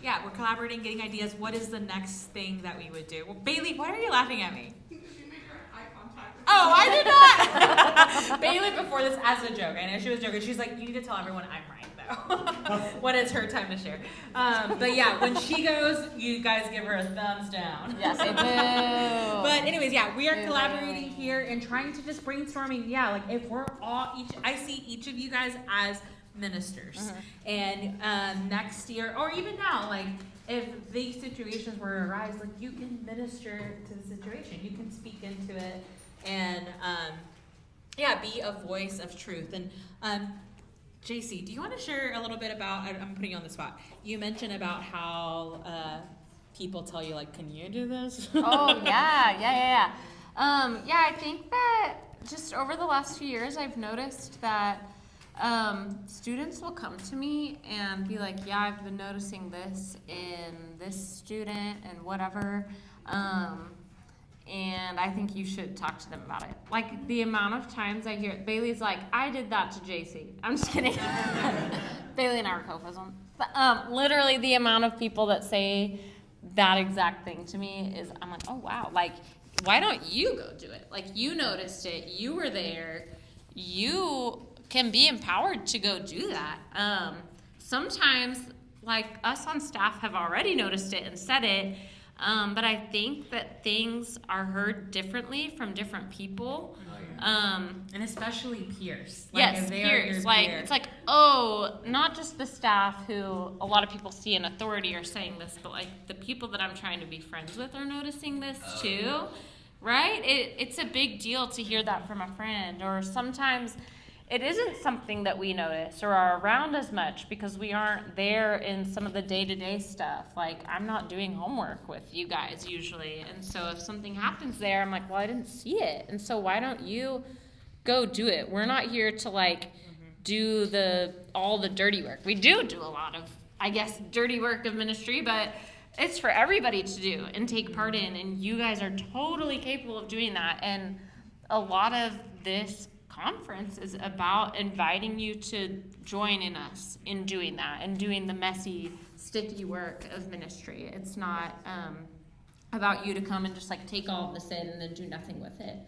S2: we're collaborating, getting ideas. What is the next thing that we would do? Well, Bailey, why are you laughing at me?
S5: Because you made your eye contact.
S2: Oh, I did not. Bailey before this as a joke. I know she was joking. She's like, you need to tell everyone I'm right though. When it's her time to share. But yeah, when she goes, you guys give her a thumbs down.
S3: Yes, I do.
S2: But anyways, we are collaborating here and trying to just brainstorming. Yeah, like if we're all I see each of you guys as ministers, and next year or even now, like if these situations were to arise, like you can minister to the situation, you can speak into it, and be a voice of truth. And Jacy, do you want to share a little bit about? I'm putting you on the spot. You mentioned about how people tell you like, "Can you do this?"
S3: Oh yeah. I think that just over the last few years, I've noticed that students will come to me and be like, "Yeah, I've been noticing this in this student and whatever." And I think you should talk to them about it. Like the amount of times I hear Bailey's like, I did that to Jacy. I'm just kidding. Bailey and I are co-hosts. Literally the amount of people that say that exact thing to me is, I'm like, oh wow, like why don't you go do it? Like you noticed it, you were there, you can be empowered to go do that. Sometimes like us on staff have already noticed it and said it. But I think that things are heard differently from different people.
S2: And especially peers. Like
S3: Yes,
S2: if they
S3: peers.
S2: Are
S3: Like
S2: peer.
S3: it's like, oh, not just the staff who a lot of people see in authority are saying this, but like the people that I'm trying to be friends with are noticing this too. Right? It's a big deal to hear that from a friend. Or sometimes it isn't something that we notice or are around as much because we aren't there in some of the day-to-day stuff. Like, I'm not doing homework with you guys usually. And so if something happens there, I'm like, well, I didn't see it. And so why don't you go do it? We're not here to, like, do all the dirty work. We do a lot of, I guess, dirty work of ministry, but it's for everybody to do and take part in. And you guys are totally capable of doing that. And a lot of this conference is about inviting you to join in us in doing that and doing the messy, sticky work of ministry. It's not about you to come and just like take all of this in and then do nothing with it.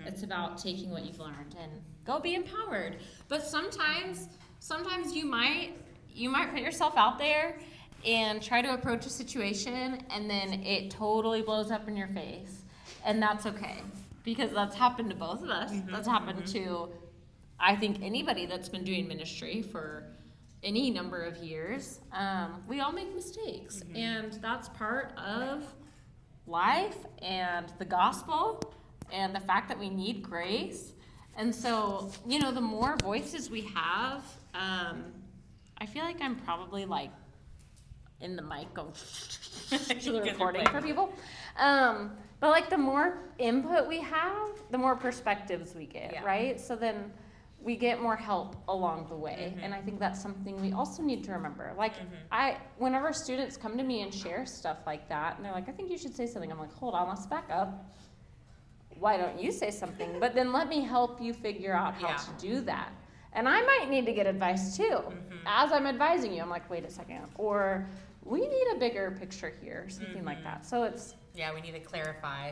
S3: It's about taking what you've learned and go be empowered. But sometimes you might put yourself out there and try to approach a situation and then it totally blows up in your face. And that's okay. Because that's happened to both of us. That's happened to, I think, anybody that's been doing ministry for any number of years. We all make mistakes. And that's part of life and the gospel and the fact that we need grace. And so, the more voices we have, I feel like I'm probably like in the mic going to the recording for people. But like the more input we have, the more perspectives we get, right? So then we get more help along the way. And I think that's something we also need to remember. Like whenever students come to me and share stuff like that, and they're like, I think you should say something. I'm like, hold on, let's back up. Why don't you say something? But then let me help you figure out how to do that. And I might need to get advice too. As I'm advising you, I'm like, wait a second. Or we need a bigger picture here, something like that. So it's,
S2: we need to clarify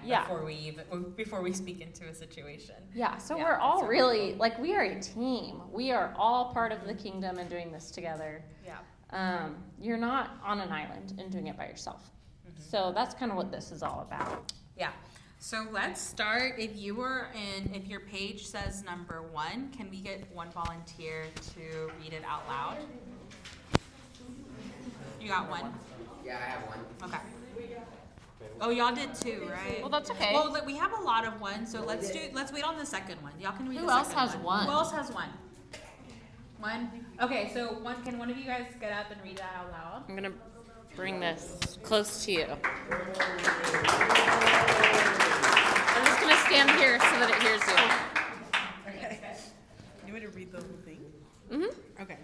S2: before we speak into a situation. So
S3: we're all really, like, we are a team. We are all part of the kingdom and doing this together. You're not on an island and doing it by yourself. So that's kind of what this is all about.
S2: So let's start. If your page says number 1, can we get one volunteer to read it out loud? You got one?
S7: Yeah, I have one.
S2: Okay. Oh, y'all did too, right?
S3: Well, that's okay.
S2: Well, we have a lot of ones, so let's wait on the second one. Y'all can read
S3: Who
S2: the
S3: else
S2: second
S3: has one?
S2: Who else has one? One? Okay, so can one of you guys get up and read that out loud?
S3: I'm gonna bring this close to you. I'm just gonna stand here so that it hears you.
S10: Okay. You want me to read the whole thing?
S3: Mm-hmm.
S10: Okay.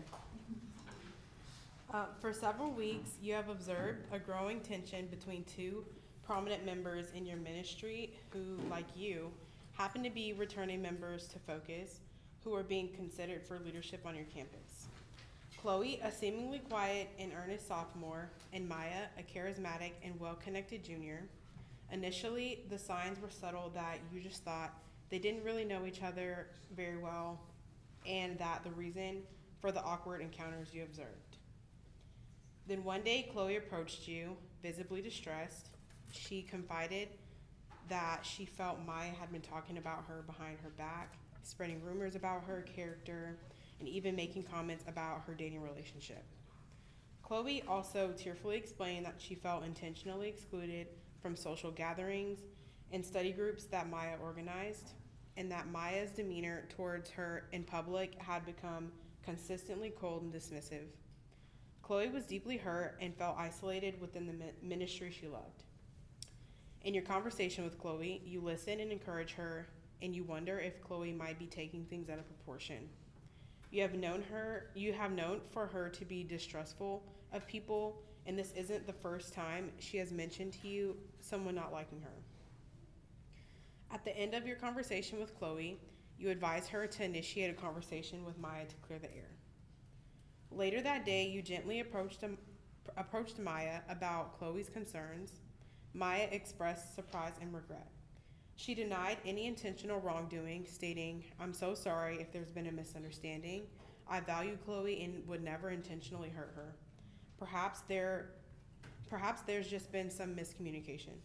S10: For several weeks, you have observed a growing tension between two prominent members in your ministry who, like you, happen to be returning members to Focus, who are being considered for leadership on your campus. Chloe, a seemingly quiet and earnest sophomore, and Maya, a charismatic and well-connected junior. Initially, the signs were subtle that you just thought they didn't really know each other very well, and that the reason for the awkward encounters you observed. Then one day, Chloe approached you, visibly distressed. She confided that she felt Maya had been talking about her behind her back, spreading rumors about her character, and even making comments about her dating relationship. Chloe also tearfully explained that she felt intentionally excluded from social gatherings and study groups that Maya organized, and that Maya's demeanor towards her in public had become consistently cold and dismissive. Chloe was deeply hurt and felt isolated within the ministry she loved. In your conversation with Chloe, you listen and encourage her, and you wonder if Chloe might be taking things out of proportion. You have known for her to be distrustful of people, and this isn't the first time she has mentioned to you someone not liking her. At the end of your conversation with Chloe, you advise her to initiate a conversation with Maya to clear the air. Later that day, you gently approached Maya about Chloe's concerns. Maya expressed surprise and regret. She denied any intentional wrongdoing, stating, "I'm so sorry if there's been a misunderstanding. I value Chloe and would never intentionally hurt her. Perhaps there's just been some miscommunication."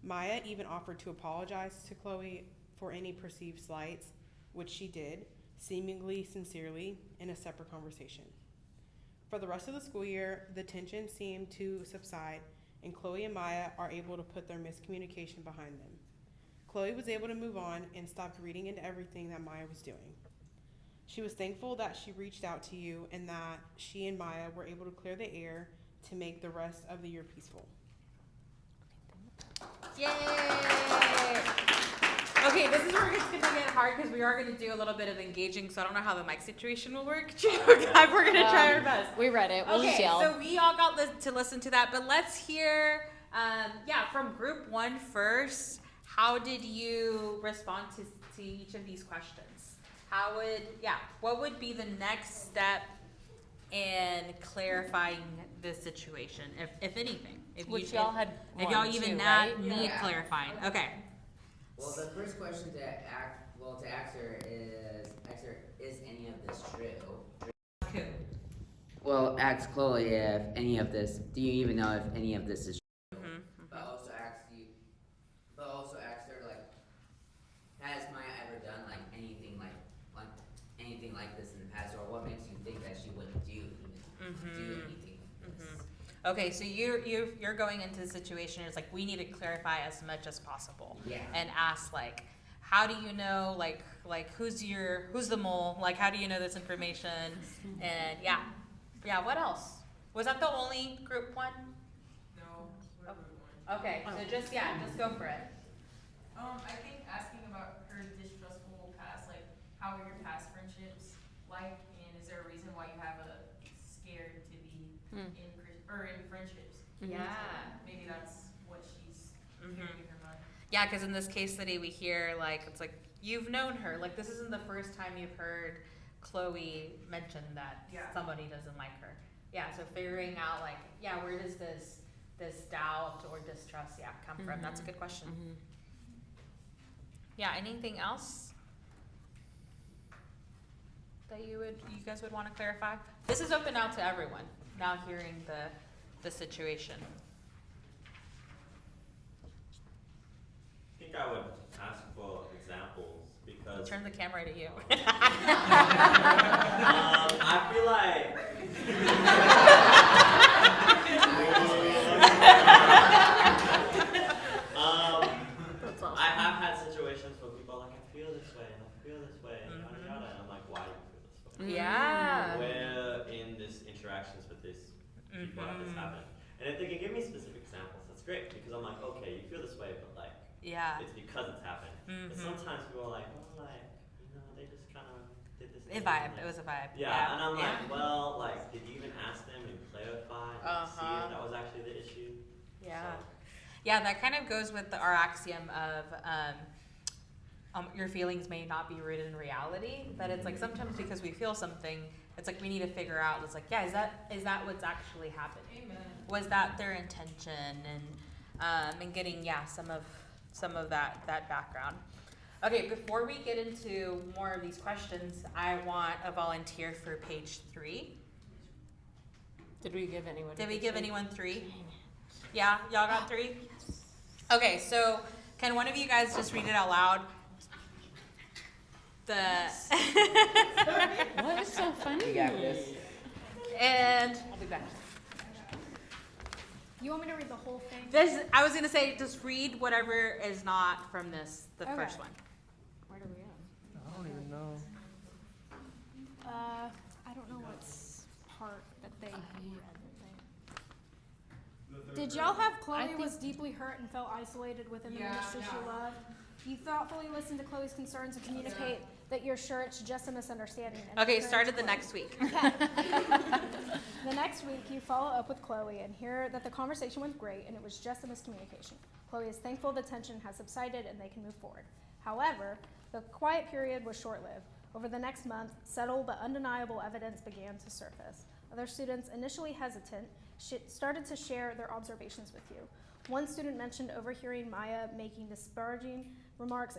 S10: Maya even offered to apologize to Chloe for any perceived slights, which she did, seemingly sincerely, in a separate conversation. For the rest of the school year, the tension seemed to subside, and Chloe and Maya are able to put their miscommunication behind them. Chloe was able to move on and stopped reading into everything that Maya was doing. She was thankful that she reached out to you and that she and Maya were able to clear the air to make the rest of the year peaceful.
S2: Yay! Okay, this is where it's going to get hard because we are going to do a little bit of engaging, so I don't know how the mic situation will work. We're going to try our best.
S3: We read it. We'll just
S2: Okay,
S3: yell.
S2: so we all got to listen to that, but let's hear, from group one first. How did you respond to each of these questions? What would be the next step in clarifying the situation, if anything? If y'all even need clarifying. Okay.
S7: Well, the first question to ask her is any of this true?
S2: Who?
S7: Well, ask Chloe if any of this, do you even know if any of this is true?
S2: Mm-hmm.
S7: But also ask her, like, has Maya ever done, like, anything like this in the past, or what makes you think that she wouldn't do anything like this?
S2: Okay, so you're going into the situation. It's like we need to clarify as much as possible.
S7: Yeah.
S2: And ask like, how do you know like who's the mole? Like, how do you know this information? And yeah. What else? Was that the only group one?
S5: No, we're group one.
S2: Okay, so just go for it.
S5: I think asking about her distrustful past, like how are your past friendships like, and is there a reason why you have a scared to be in friendships?
S2: Yeah.
S5: Maybe that's what she's carrying in her mind.
S2: Yeah, because in this case study we hear like it's like you've known her. Like this isn't the first time you've heard Chloe mention that somebody doesn't like her. Yeah, so figuring out like where does this doubt or distrust come from? That's a good question. Yeah, anything else that you guys would want to clarify? This is open out to everyone. Now hearing the situation.
S6: I think I would ask for examples because
S2: Turn the camera to you.
S6: I feel like if they can give me specific examples, that's great because I'm like, okay, you feel this way, but like,
S2: Yeah.
S6: it's because it's happened. But
S2: Mhm.
S6: sometimes people are like, well, like, they just kind of did this.
S2: It
S6: thing,
S2: vibe.
S6: like-
S2: It was a vibe.
S6: Yeah, and I'm
S2: Yeah.
S6: like, well, like, did you even ask them and clarify and see if that was actually the issue?
S2: Yeah.
S6: So,
S2: Yeah, that kind of goes with our axiom of your feelings may not be rooted in reality. That it's like sometimes because we feel something, it's like we need to figure out. It's like, yeah, is that what's actually happening?
S5: Amen.
S2: Was that their intention? And getting some of that background. Okay, before we get into more of these questions, I want a volunteer for page 3.
S3: Did we give anyone?
S2: Did we give anyone 3? Yeah, y'all got 3? Okay, so can one of you guys just read it out loud?
S3: What is so funny?
S7: You got this.
S2: And
S3: I'll be back.
S11: You want me to read the whole thing?
S2: I was gonna say just read whatever is not from the
S11: Okay.
S2: first one.
S3: Where do we at?
S9: I don't even know.
S11: I don't know what's part that they read. Did y'all have Chloe was deeply hurt and felt isolated within the ministry she loved? You thoughtfully listened to Chloe's concerns and communicate that you're sure it's just a misunderstanding. And
S2: Okay,
S11: encourage
S2: started the
S11: Chloe.
S2: next week.
S11: The next week, you follow up with Chloe and hear that the conversation went great and it was just a miscommunication. Chloe is thankful the tension has subsided and they can move forward. However, the quiet period was short-lived. Over the next month, subtle but undeniable evidence began to surface. Other students, initially hesitant, started to share their observations with you. One student mentioned overhearing Maya making disparaging remarks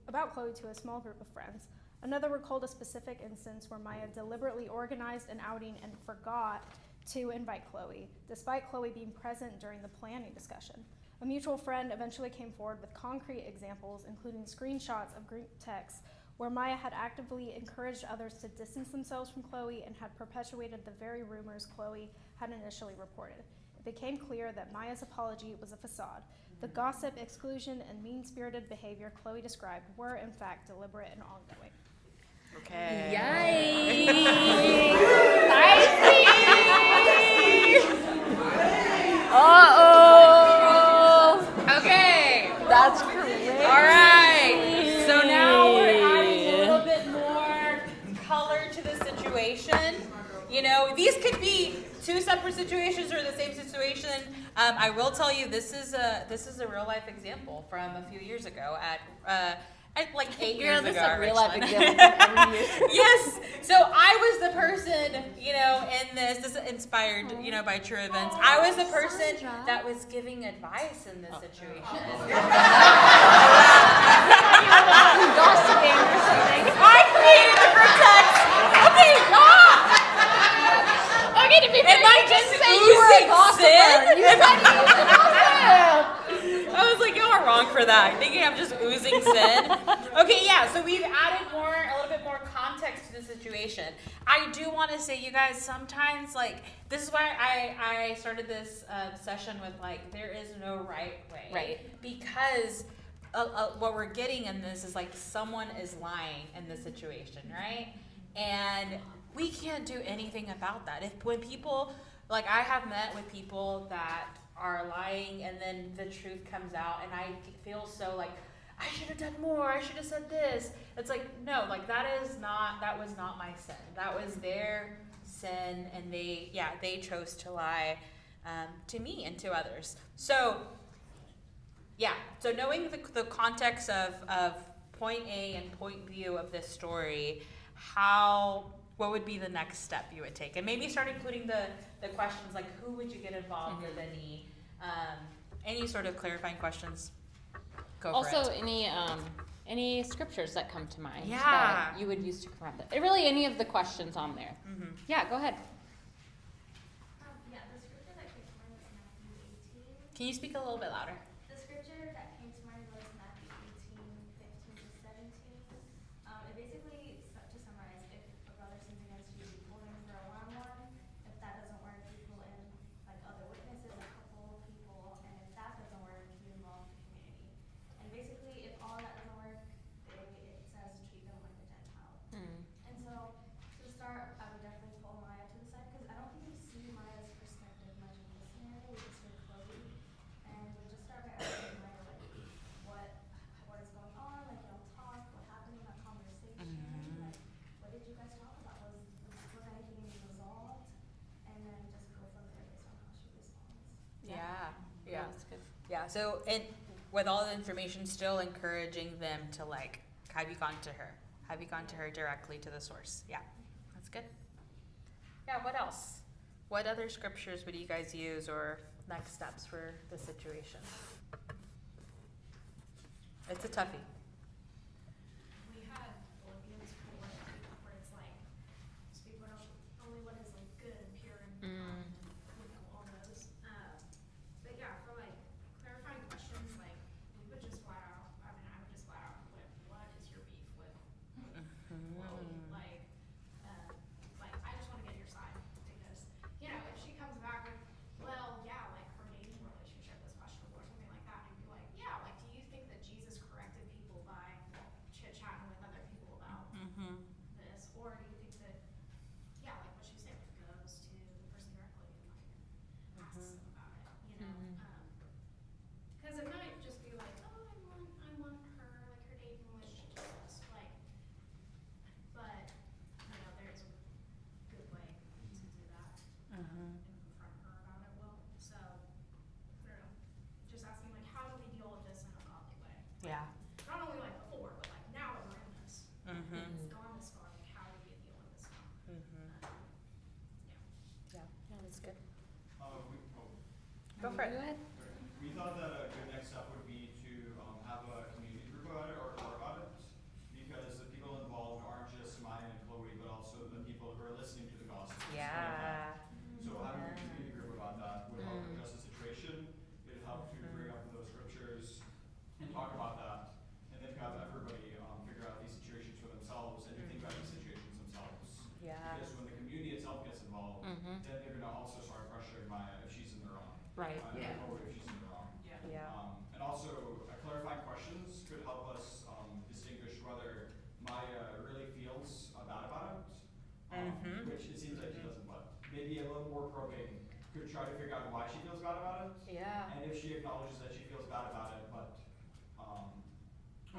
S11: about Chloe to a small group of friends. Another recalled a specific instance where Maya deliberately organized an outing and forgot to invite Chloe, despite Chloe being present during the planning discussion. A mutual friend eventually came forward with concrete examples, including screenshots of group texts where Maya had actively encouraged others to distance themselves from Chloe and had perpetuated the very rumors Chloe had initially reported. It became clear that Maya's apology was a facade. The gossip, exclusion, and mean-spirited behavior Chloe described were, in fact, deliberate and ongoing.
S2: Okay.
S3: Uh-oh.
S2: Okay.
S3: That's crazy.
S2: All right. So now we're adding a little bit more color to the situation. These could be 2 separate situations or the same situation. I will tell you, this is a real life example from a few years ago at like 8 years ago.
S3: This is a real life
S2: Richmond.
S3: example from every year.
S2: Yes. So I was the person, in this is inspired, by true events. I was the person that was giving advice in this situation.
S3: Gossiping or something.
S2: I created the group text. Okay,
S3: Okay, to be fair,
S2: Am I
S3: you
S2: just
S3: didn't say you were a
S2: oozing
S3: gossiper.
S2: sin?
S3: You said you were a gossip.
S2: I was like, y'all are wrong for that. Thinking I'm just oozing sin. Okay, yeah, so we've added a little bit more context to the situation. I do want to say, you guys, sometimes, this is why I started this session with, there is no right way.
S3: Right.
S2: Because what we're getting in this is, someone is lying in this situation, right? And we can't do anything about that. When people, I have met with people that are lying and then the truth comes out and I feel so I should have done more, I should have said this. It's no, that was not my sin. That was their sin and they chose to lie to me and to others. So knowing the context of point A and point B of this story, what would be the next step you would take? And maybe start including the questions who would you get involved with, any sort of clarifying questions? Go for
S3: Also,
S2: it.
S3: any scriptures that come to mind
S2: Yeah.
S3: that you would use to confront that? Really, any of the questions on there.
S2: Mm-hmm.
S3: Yeah, go ahead.
S8: Yeah, the scripture that came to mind was Matthew 18.
S2: Can you speak a little bit louder?
S8: The scripture that came to mind was Matthew 18:15 to 17. It basically, to summarize, if a brother sins against you, you pull him for a one-on-one. If that doesn't work, you pull in other witnesses, a couple people, and if that doesn't work, you involve the community. And basically, if all that doesn't work, it says treat them like a Gentile. And so, to start, I would definitely pull Maya to the side because I don't think we see Maya's perspective much in this scenario.
S2: Yeah, so and with all the information, still encouraging them to like, have you gone to her? Have you gone to her directly to the source? Yeah, that's good. Yeah, what else? What other scriptures would you guys use or next steps for the situation? It's a toughie.
S12: We had Philippians 4 where it's like, speak what only what is like good and pure and all those. But yeah, for like clarifying questions, like we would just flat out, I mean, I would just flat out put, what is your beef with Chloe? Like I just want to get your side because, you know, if she comes back with, well, yeah, like her dating relationship is questionable or something like that, and you'd be like, yeah, like do you think that Jesus corrected people by chit-chatting with other people about this? Or do you think that, yeah, like what she said, goes to the person directly and like asks them about it, you know? Because it might just be like, oh, I want her, like her dating relationship is like, but, you know, there's a good way to do that and confront her about it well. So, I don't know, just asking like, how do we deal with this in a godly way?
S2: Yeah.
S12: Not only like before, but like now that we're in this, it's gone this far, like how do we deal with this now?
S2: Yeah, that's good.
S4: Go
S2: for it.
S3: Go ahead.
S4: We thought that a good next step would be to have a community group about it or about it, because the people involved aren't just Maya and Chloe, but also the people who are listening to the gospel.
S2: Yeah.
S4: So having a community group about that would help address the situation. It'd help to bring up those scriptures and talk about that, and then have everybody figure out these situations for themselves and think about these situations themselves.
S2: Yeah.
S4: Because when the community itself gets involved, then they're going to also start pressuring Maya if she's in the wrong.
S2: Right.
S7: Yeah.
S4: Or if she's in the wrong.
S2: Yeah.
S4: And also, clarifying questions could help us distinguish whether Maya really feels bad about it, which it seems like she doesn't, but maybe a little more probing could try to figure out why she feels bad about it.
S2: Yeah.
S4: And if she acknowledges that she feels bad about it, but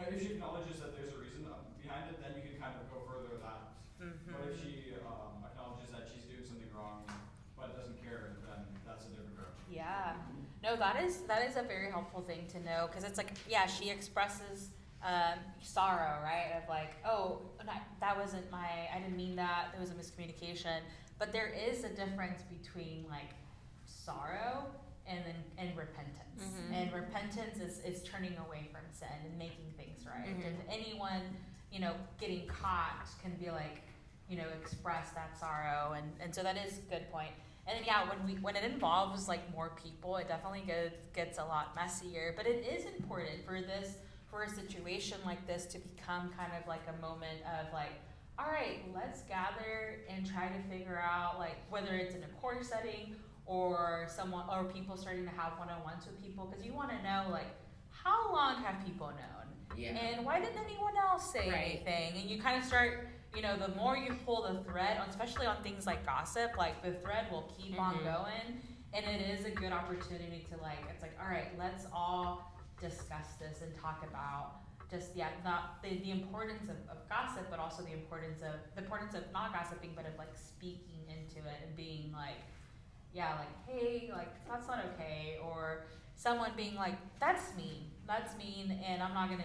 S4: if she acknowledges that there's a reason behind it, then you can kind of go further with that. But if she acknowledges that she's doing something wrong, but doesn't care, then that's a different girl.
S2: Yeah. No, that is a very helpful thing to know, because it's like, yeah, she expresses sorrow, right? Of like, oh, that wasn't I didn't mean that. There was a miscommunication. But there is a difference between like sorrow and repentance. And repentance is turning away from sin and making things right. And anyone, you know, getting caught can be like, you know, express that sorrow. And so that is a good point. And then, yeah, when it involves like more people, it definitely gets a lot messier. But it is important for a situation like this to become kind of like a moment of like, all right, let's gather and try to figure out like whether it's in a course setting or people starting to have one-on-ones with people, because you want to know like how long have people known, and why didn't anyone else say anything, and you kind of start. You know, the more you pull the thread, especially on things like gossip, like the thread will keep on going, and it is a good opportunity to like, it's like, all right, let's all discuss this and talk about just, not the importance of gossip, but also the importance of not gossiping, but of like speaking into it and being like, like, hey, like, that's not okay, or someone being like, that's mean, and I'm not gonna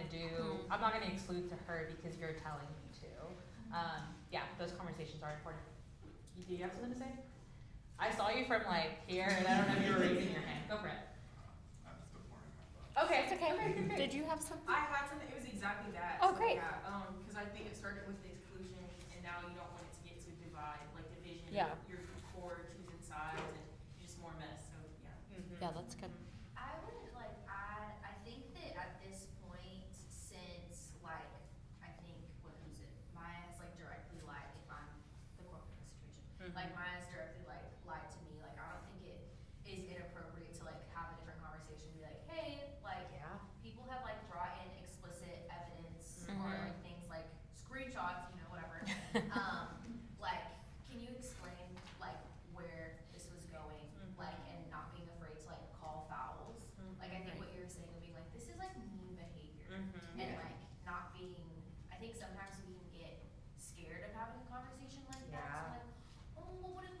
S2: exclude to her because you're telling me to. Those conversations are important. Do you have something to say? I saw you from like here, and I don't know if you were raising your hand. Go for it. Okay, it's okay.
S3: Did you have something?
S5: I had something. It was exactly that.
S3: Oh, great.
S5: Yeah, because I think it started with the exclusion, and now you don't want it to get to divide, like division.
S3: Yeah.
S5: You're for choosing sides, and just more mess. So yeah.
S3: Yeah, that's good.
S8: I would like add, I think that at this point, since like, I think, who's it? Maya has like directly lied, if I'm the corporate situation. Like Maya's directly like lied to me. Like I don't think it is inappropriate to like have a different conversation and be like, hey, like people have like brought in explicit evidence or like things like screenshots, you know, whatever. Like, can you explain like where this was going, like, and not being afraid to like call fouls? Like I think what you're saying of being like, this is like mean behavior, and like not being. I think sometimes we can get scared of having a conversation like that. So like, oh, well, what if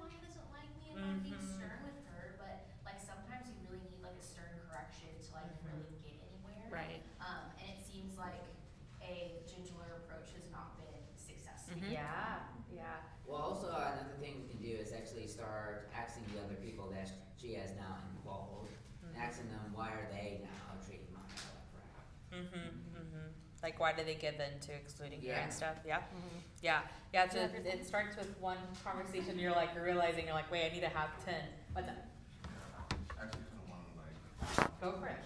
S2: Yeah, yeah.
S7: Well, also another thing we can do is actually start asking the other people that she has now involved, and asking them why are they now treating Maya like crap.
S2: Like, why do they give in to excluding her
S7: Yeah.
S2: and stuff? Yeah. Yeah. Yeah. So it starts with one conversation. You're realizing, wait, I need to have 10. What's up?
S13: Actually, kind of want to
S2: Go for it.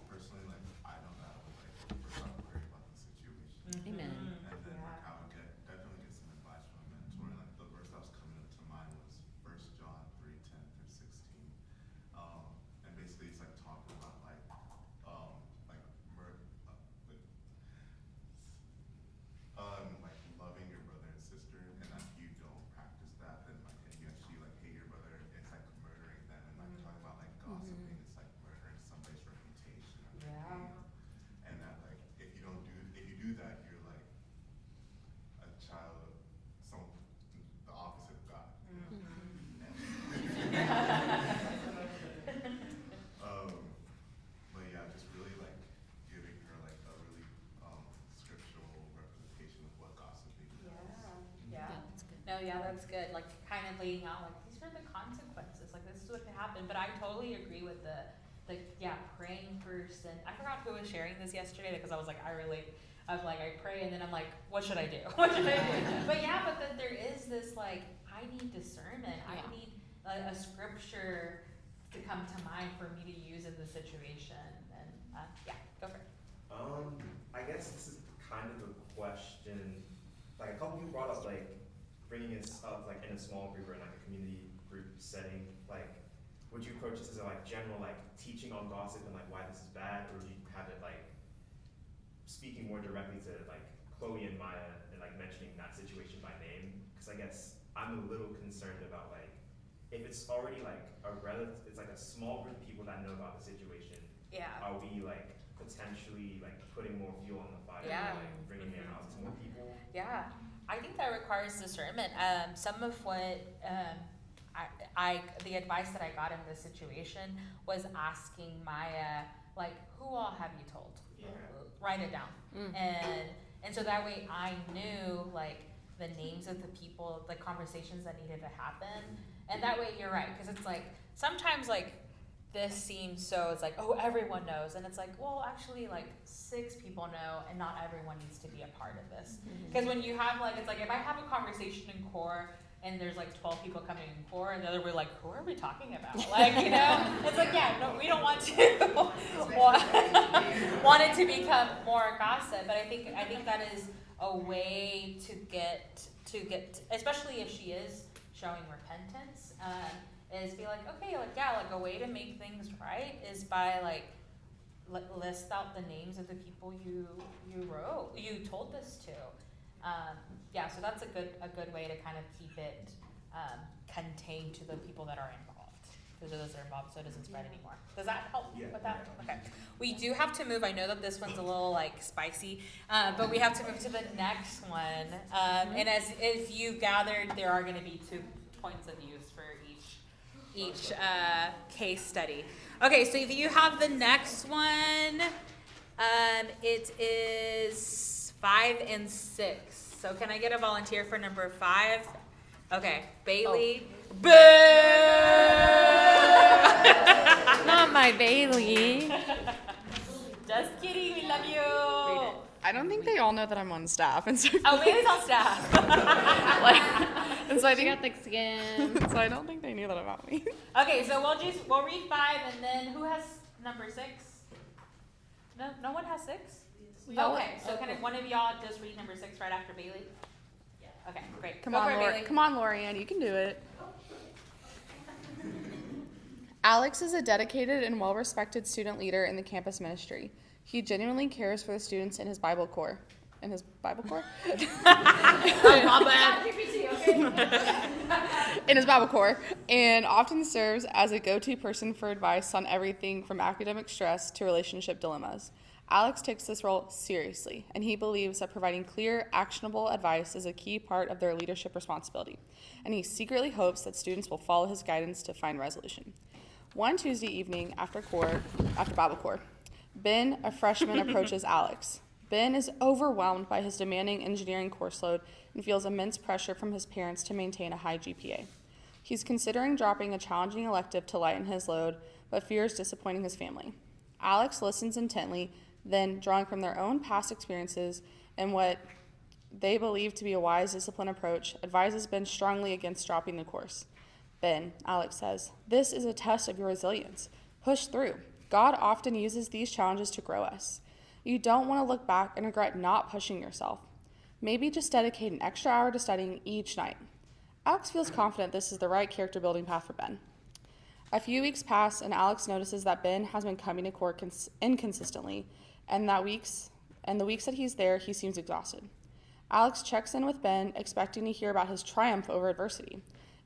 S13: personally, I know that I was first off worried about the situation,
S3: Amen.
S13: and then I would definitely get some advice from a mentor. And the verse that was coming up to mind was 1 John 3:10-16, and basically it's talking about loving your brother and sister, and if you don't practice that, then and you actually hate your brother, it's murdering them, and talking about gossiping, it's murdering somebody's reputation or their name. And that if you do that, you're a child of the opposite of God. But yeah, just really giving her a really scriptural representation of what gossiping is.
S2: Yeah. No, yeah, that's good. Kind of laying out, these are the consequences. This is what can happen. But I totally agree with the praying first. And I forgot who was sharing this yesterday because I was I relate. Of I pray and then I'm what should I do? What should I do? But then there is this I need discernment. I need a scripture to come to mind for me to use in the situation. And go for it.
S14: I guess this is kind of a question. A couple people brought up bringing this up in a small group or in a community group setting. Would you approach this as a general teaching on gossip and why this is bad, or do you have it speaking more directly to Chloe and Maya and mentioning that situation by name? Because I guess I'm a little concerned about if it's already a relative, it's a small group of people that know about the situation.
S2: Yeah.
S14: Are we potentially putting more fuel on the fire?
S2: Yeah.
S14: Bringing it out to more people?
S2: Yeah, I think that requires discernment. Some of what the advice that I got in this situation was asking Maya, who all have you told?
S14: Yeah.
S2: Write it down. And so that way I knew the names of the people, the conversations that needed to happen. And that way you're right, because it's sometimes this seems so, it's oh, everyone knows. And it's well, actually 6 people know, and not everyone needs to be a part of this. Because when you have it's if I have a conversation in core and there's 12 people coming in core, and the other we're who are we talking about? It's no, we don't want to want it to become more gossip. But I think that is a way to get, especially if she is showing repentance, is be okay, a way to make things right is by list out the names of the people you told this to. So that's a good way to kind of keep it contained to the people that are involved. Because those that are involved, so it doesn't spread anymore. Does that help with that? Okay. We do have to move. I know that this one's a little spicy, but we have to move to the next one. And as if you gathered, there are going to be 2 points of use for each case study. Okay, so if you have the next one, it is 5 and 6. So can I get a volunteer for number 5? Okay, Bailey. Oh. Boo!
S3: Not my Bailey.
S2: Just kidding, we love you.
S1: I don't think they all know that I'm on staff, and so
S2: Bailey's on staff.
S1: and so I
S3: She
S1: think
S3: got thick skin.
S1: so I don't think they knew that about me.
S2: Okay, so we'll read 5, and then who has number 6? No one has 6? Okay, so can one of y'all just read number 6 right after Bailey? Yeah. Okay, great.
S1: Come
S2: Go
S1: on,
S2: for it, Bailey.
S1: Come on, Lorianne, you can do it. Alex is a dedicated and well-respected student leader in the campus ministry. He genuinely cares for the students in his Bible Corps. In his Bible Corps? In his Bible Corps, and often serves as a go-to person for advice on everything from academic stress to relationship dilemmas. Alex takes this role seriously, and he believes that providing clear, actionable advice is a key part of their leadership responsibility, and he secretly hopes that students will follow his guidance to find resolution. One Tuesday evening after Bible Corps, Ben, a freshman, approaches Alex.
S15: Ben is overwhelmed by his demanding engineering course load and feels immense pressure from his parents to maintain a high GPA. He's considering dropping a challenging elective to lighten his load, but fears disappointing his family. Alex listens intently, then, drawing from their own past experiences and what they believe to be a wise, disciplined approach, advises Ben strongly against dropping the course. Ben, Alex says, this is a test of your resilience. Push through. God often uses these challenges to grow us. You don't want to look back and regret not pushing yourself. Maybe just dedicate an extra hour to studying each night. Alex feels confident this is the right character building path for Ben. A few weeks pass, and Alex notices that Ben has been coming to court inconsistently, and the weeks that he's there, he seems exhausted. Alex checks in with Ben, expecting to hear about his triumph over adversity.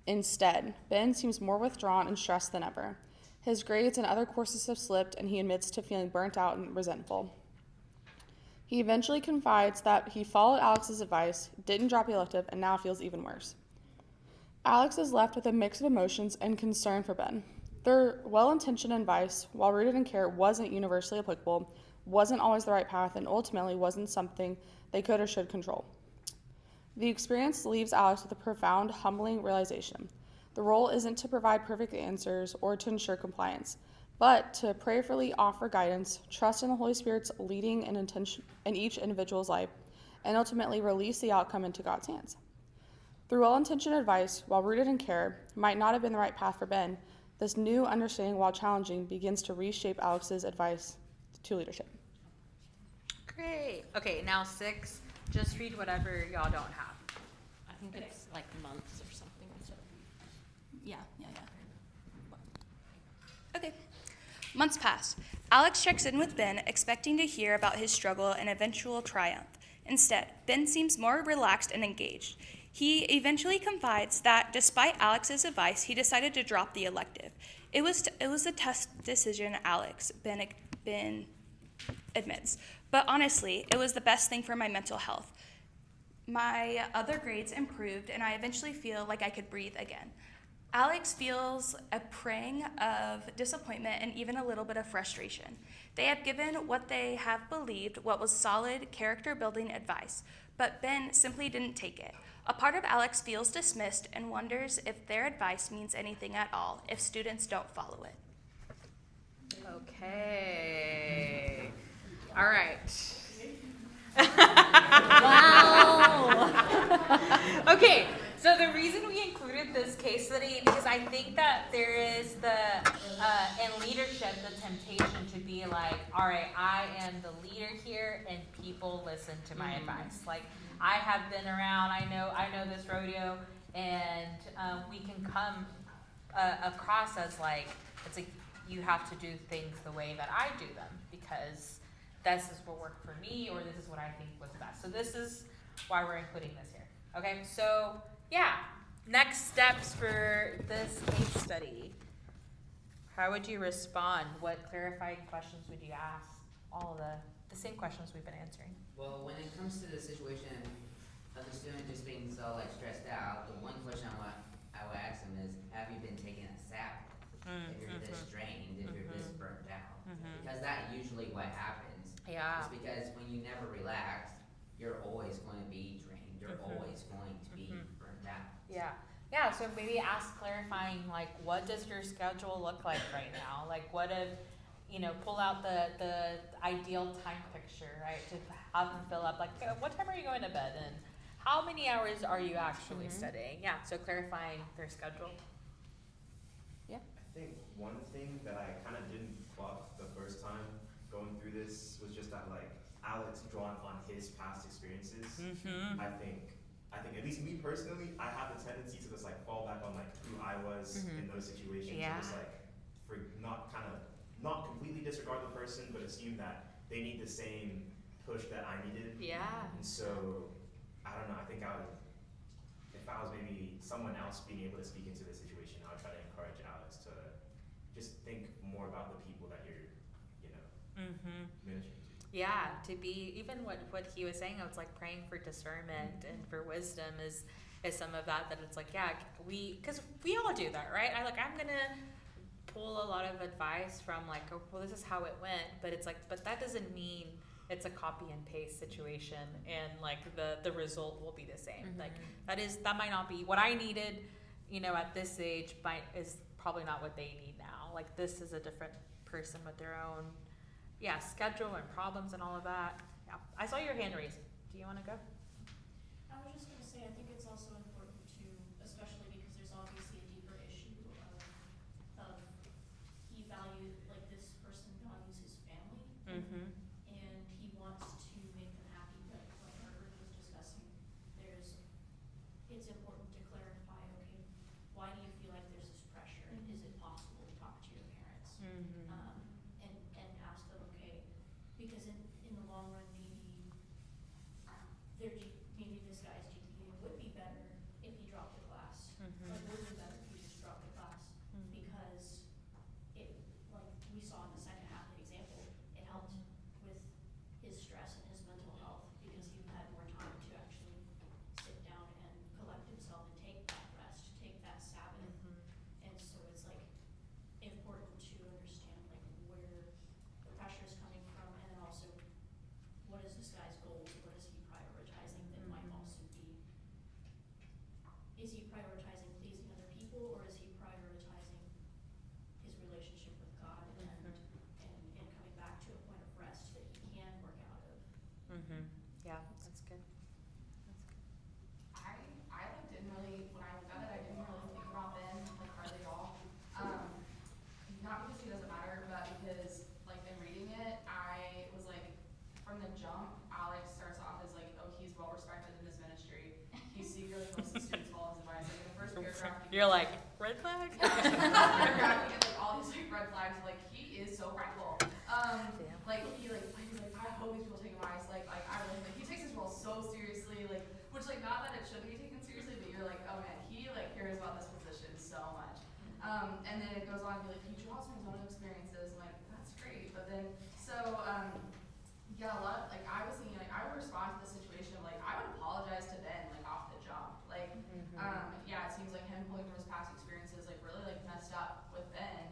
S15: Instead, Ben seems more withdrawn and stressed than ever. His grades and other courses have slipped, and he admits to feeling burnt out and resentful. He eventually confides that he followed Alex's advice, didn't drop the elective, and now feels even worse. Alex is left with a mix of emotions and concern for Ben. Their well-intentioned advice, while rooted in care, wasn't universally applicable, wasn't always the right path, and ultimately wasn't something they could or should control. The experience leaves Alex with a profound, humbling realization. The role isn't to provide perfect answers or to ensure compliance, but to prayerfully offer guidance, trust in the Holy Spirit's leading and intention in each individual's life, and ultimately release the outcome into God's hands. Through well-intentioned advice, while rooted in care, might not have been the right path for Ben, this new understanding, while challenging, begins to reshape Alex's advice to leadership.
S2: Great. Okay, now 6. Just read whatever y'all don't have.
S3: I think it's like months or something. So.
S16: Yeah. Okay. Months pass. Alex checks in with Ben, expecting to hear about his struggle and eventual triumph. Instead, Ben seems more relaxed and engaged. He eventually confides that despite Alex's advice, he decided to drop the elective. It was a tough decision, Ben admits. But honestly, it was the best thing for my mental health. My other grades improved, and I eventually feel like I could breathe again. Alex feels a pang of disappointment and even a little bit of frustration. They had given what they have believed what was solid character-building advice, but Ben simply didn't take it. A part of Alex feels dismissed and wonders if their advice means anything at all if students don't follow it.
S2: Okay. All right.
S3: Wow.
S2: Okay, so the reason we included this case study, because I think that there is in leadership, the temptation to be like, all right, I am the leader here and people listen to my advice. Like, I have been around, I know this rodeo, and we can come across as like, it's like, you have to do things the way that I do them because this is what worked for me or this is what I think was best. So this is why we're including this here. Okay, so yeah, next steps for this case study. How would you respond? What clarifying questions would you ask? All the same questions we've been answering.
S7: Well, when it comes to the situation of the student just being so like stressed out, the one question I would ask them is, have you been taking a Sabbath? If you're this drained, if you're this burnt out, because that's usually what happens.
S2: Yeah.
S7: It's because when you never relax, you're always going to be drained. You're always going to be burnt out.
S2: Yeah. Yeah, so maybe ask clarifying, like, what does your schedule look like right now? Like, what if, pull out the ideal time picture, right? To have them fill up, like, what time are you going to bed and how many hours are you actually studying? Yeah, so clarifying their schedule. Yeah.
S14: I think one thing that I kind of didn't clock the first time going through this was just that, like, Alex drawn on his past experiences. I think at least me personally, I have the tendency to just like fall back on like who I was in those situations.
S2: Yeah.
S14: And just like not completely disregard the person, but assume that they need the same push that I needed.
S2: Yeah.
S14: And so I don't know. I think if I was maybe someone else being able to speak into the situation, I would try to encourage Alex to just think more about the people that you're, ministering to.
S2: Yeah, to be, even what he was saying, I was like praying for discernment and for wisdom is some of that it's like, yeah, because we all do that, right? I'm going to pull a lot of advice from like, oh, well, this is how it went, but it's like, but that doesn't mean it's a copy and paste situation, and like the result will be the same. Like that might not be what I needed, at this age, is probably not what they need now. Like this is a different person with their own, schedule and problems and all of that. Yeah, I saw your hand raised. Do you want to go?
S5: I was just gonna say, I think it's also important to, especially because there's obviously a deeper issue of he values, like this person values his family.
S2: Mm-hmm.
S5: And he wants to make them happy, but like Margaret was discussing, it's important to clarify, okay, why do you feel like there's this pressure? And is it possible to talk to your parents?
S2: Mm-hmm.
S5: And ask them, okay, because in the long run, maybe this guy's GPA would be better if he dropped the class.
S2: Mm-hmm.
S5: Or would be better if he just dropped the class. Because it, like we saw in the second half of the example, it helped with his stress and his mental health because he had more time to actually sit down and collect himself and take that rest, take that Sabbath. And so it's like important to understand like where the pressure is coming from, and then also what is this guy's goals, what is he prioritizing that might also be, is he prioritizing pleasing other people, or is he prioritizing his relationship with God and coming back to a point of rest that he can work out of?
S2: Mm-hmm. Yeah, that's good.
S15: I didn't really, when I looked at it, I didn't really think about Ben, like hardly at all. Not because he doesn't matter, but because like in reading it, I was like, from the jump, Alex starts off as like, oh, he's well respected in his ministry. He secretly posts his students follow his advice. Like in the first paragraph,
S2: You're like, red flag?
S15: paragraph, you get like all these like red flags. Like he is so prideful. Like he's like, I hope these people take advice. Like I really like he takes his role so seriously. Like which like not that it should be taken seriously, but you're like, oh man, he like cares about this position so much. And then it goes on to be like, he draws from his own experiences. I'm like, that's great. But then a lot of, like I was thinking like I would respond to the situation of like I would apologize to Ben like off the jump. Like it seems like him pulling from his past experiences like really like messed up with Ben.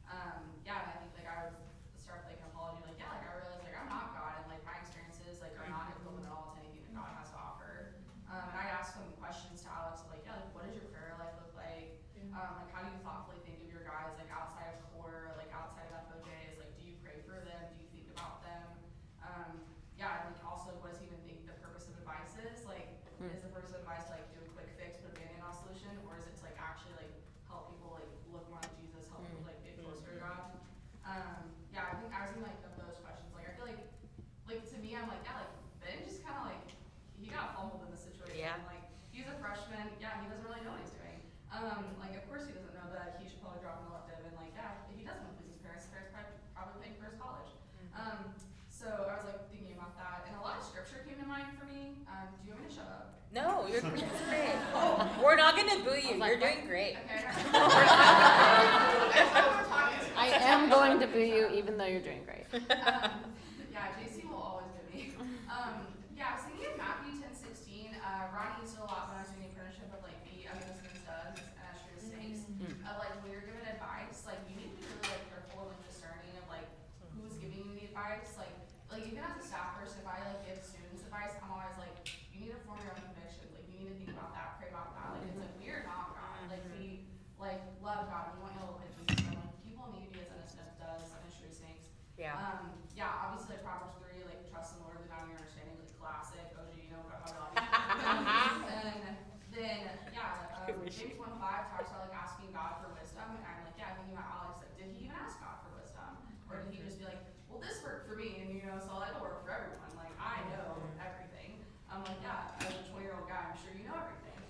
S15: And I think like I would start like an apology like like I realize like I'm not God and like my experiences like are not equivalent at all to anything that God has to offer. And I asked some questions to Alex like like what does your prayer life look like? Like how do you thoughtfully think of your guys like outside of core, like outside of FOJs? Like do you pray for them? Do you think about them? And like also what does he even think the purpose of advice is? Like is the purpose of advice to like do a quick fix, put a band-aid on a solution, or is it to like actually like help people like look more like Jesus, help people like get closer to God? I think I was thinking like of those questions. Like I feel like to me I'm like like Ben just kinda like he got fumbled in this situation.
S2: Yeah.
S15: Like he's a freshman, he doesn't really know what he's doing. Like of course he doesn't know that he should probably drop an elective, and like he doesn't want to please his parents probably paying for his college. So I was like thinking about that, and a lot of scripture came to mind for me. Do you want me to shut up?
S2: No, you're great. We're not gonna boo you. You're doing great.
S15: Okay.
S3: I am going to boo you even though you're doing great.
S15: Jacy will always boo me. I was thinking of Matthew 10:16. Ronnie used it a lot when I was doing the apprenticeship of like be unnecessary studs and extra mistakes. Like when you're given advice, like you need to be really like careful and like discerning of like who's giving you the advice. Like even as a staff person, if I like give students advice, I'm always like, you need to form your own convictions. Like you need to think about that, pray about that. Like it's like we are not God. Like we like love God. We want you to look at Jesus. And like people need to be as innocent as does ministry snakes. Obviously like Proverbs 3, like trust in the Lord, lean on your understanding, like classic. OG, God. And then James 1:5 talks about like asking God for wisdom, and I'm like thinking about Alex, like did he even ask God for wisdom, or did he just be like, well, this worked for me, and so it'll work for everyone. Like I know everything. I'm like as a 20-year-old guy, I'm sure you know everything.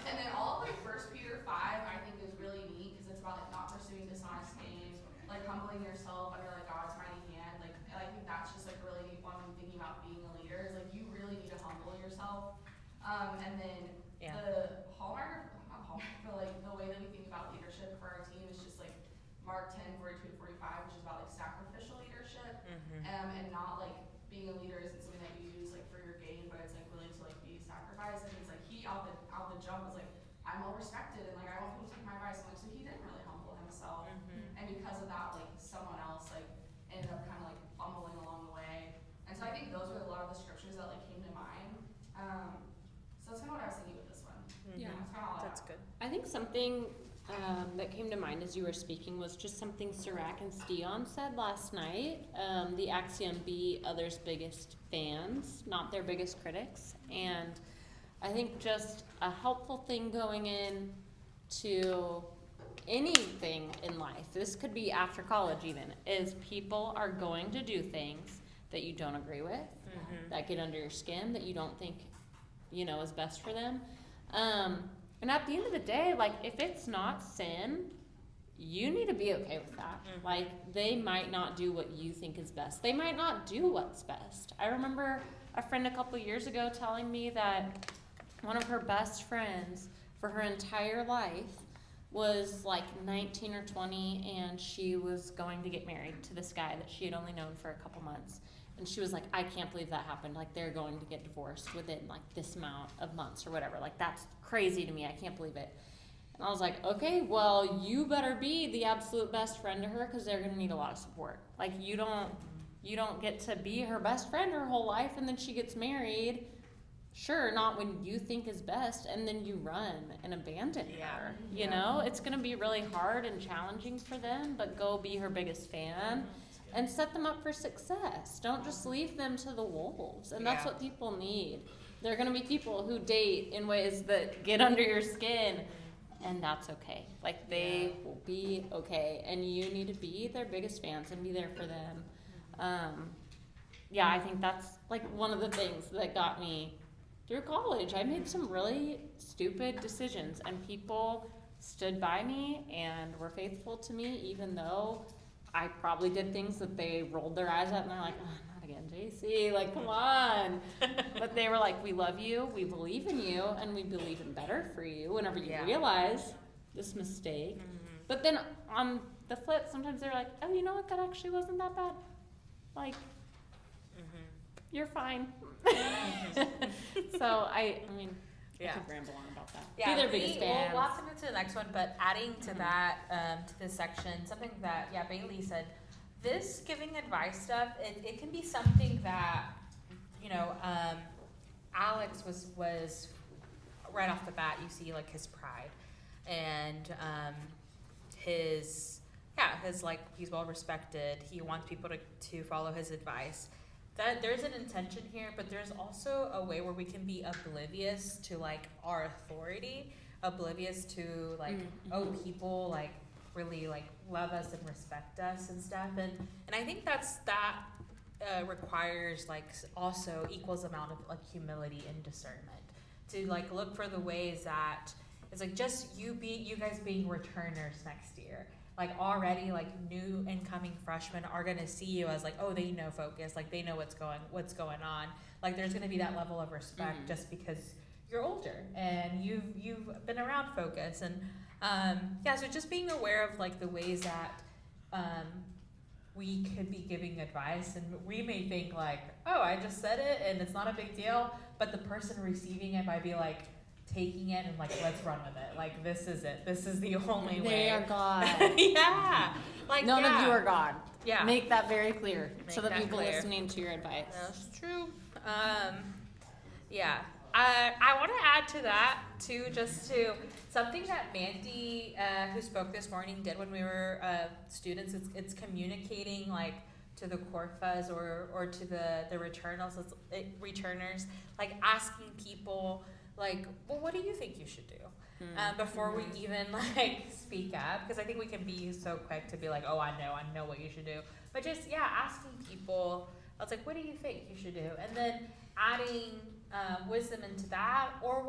S15: And then all of like 1 Peter 5, I think is really neat because it's about like not pursuing dishonest gain, like humbling yourself under like God's mighty hand. Like I think that's just like a really neat one when thinking about being a leader. Is like you really need to humble yourself. And then the hallmark, not hallmark, but like the way that we think about leadership for our team is just like Mark 10:42-45, which is about like sacrificial leadership, and not like being a leader isn't something that you use like for your gain, but it's like really to like be sacrificed. And it's like he out the jump was like, I'm well respected and like I want people to take my advice. And like so he didn't really humble himself, and because of that, like someone else like ended up kind of like fumbling
S3: something that came to mind as you were speaking was just something Sirac and Steon said last night. The axiom, be others' biggest fans, not their biggest critics. And I think just a helpful thing going in to anything in life, this could be after college even, is people are going to do things that you don't agree with, that get under your skin, that you don't think, is best for them. And at the end of the day, like, if it's not sin, you need to be okay with that. Like, they might not do what you think is best. They might not do what's best. I remember a friend a couple years ago telling me that one of her best friends for her entire life was like 19 or 20, and she was going to get married to this guy that she had only known for a couple months. And she was like, I can't believe that happened. Like, they're going to get divorced within like this amount of months or whatever. Like, that's crazy to me. I can't believe it. And I was like, okay, well, you better be the absolute best friend to her, because they're going to need a lot of support. Like, you don't get to be her best friend her whole life, and then she gets married. Sure, not when you think is best, and then you run and abandon her. You know, it's going to be really hard and challenging for them, but go be her biggest fan and set them up for success. Don't just leave them to the wolves. And that's what people need. There are going to be people who date in ways that get under your skin, and that's okay. Like, they will be okay, and you need to be their biggest fans and be there for them. I think that's like one of the things that got me through college. I made some really stupid decisions, and people stood by me and were faithful to me, even though I probably did things that they rolled their eyes at, and they're like, oh, not again, Jacy, like, come on. But they were like, we love you, we believe in you, and we believe in better for you whenever you realize this mistake. But then on the flip, sometimes they're like, oh, you know what, that actually wasn't that bad. Like, you're fine. So, I mean, I could ramble on about that.
S2: Yeah,
S3: be their biggest fans.
S2: We'll have to move to the next one, but adding to that, to this section, something that, Bailey said, this giving advice stuff, it can be something that, Alex was right off the bat, you see, like, his pride, and his like, he's well respected, he wants people to follow his advice. That there's an intention here, but there's also a way where we can be oblivious to, like, our authority, oblivious to, like, oh, people, like, really, like, love us and respect us and stuff, and I think that requires, like, also equals amount of, like, humility and discernment to, like, look for the ways that it's like just you guys being returners next year. Like, already, like, new incoming freshmen are gonna see you as, like, oh, they know Focus, like, they know what's going on. Like, there's gonna be that level of respect just because you're older and you've been around Focus, and so just being aware of, like, the ways that we could be giving advice, and we may think, like, oh, I just said it and it's not a big deal, but the person receiving it might be like taking it and, like, let's run with it. Like, this is it. This is the only way.
S3: They are God.
S2: Like,
S3: none of you are God.
S2: Yeah.
S3: Make that very clear to the
S2: that
S3: people
S2: clear.
S3: listening to your advice.
S2: That's true. I want to add to that too, just to something that Mandy, who spoke this morning, did when we were students. It's communicating, like, to the Corfas or to the returners, like, asking people, like, well, what do you think you should do? Before we even, like, speak up, because I think we can be so quick to be like, oh, I know what you should do. But just, asking people, I was like, what do you think you should do? And then adding wisdom into that, or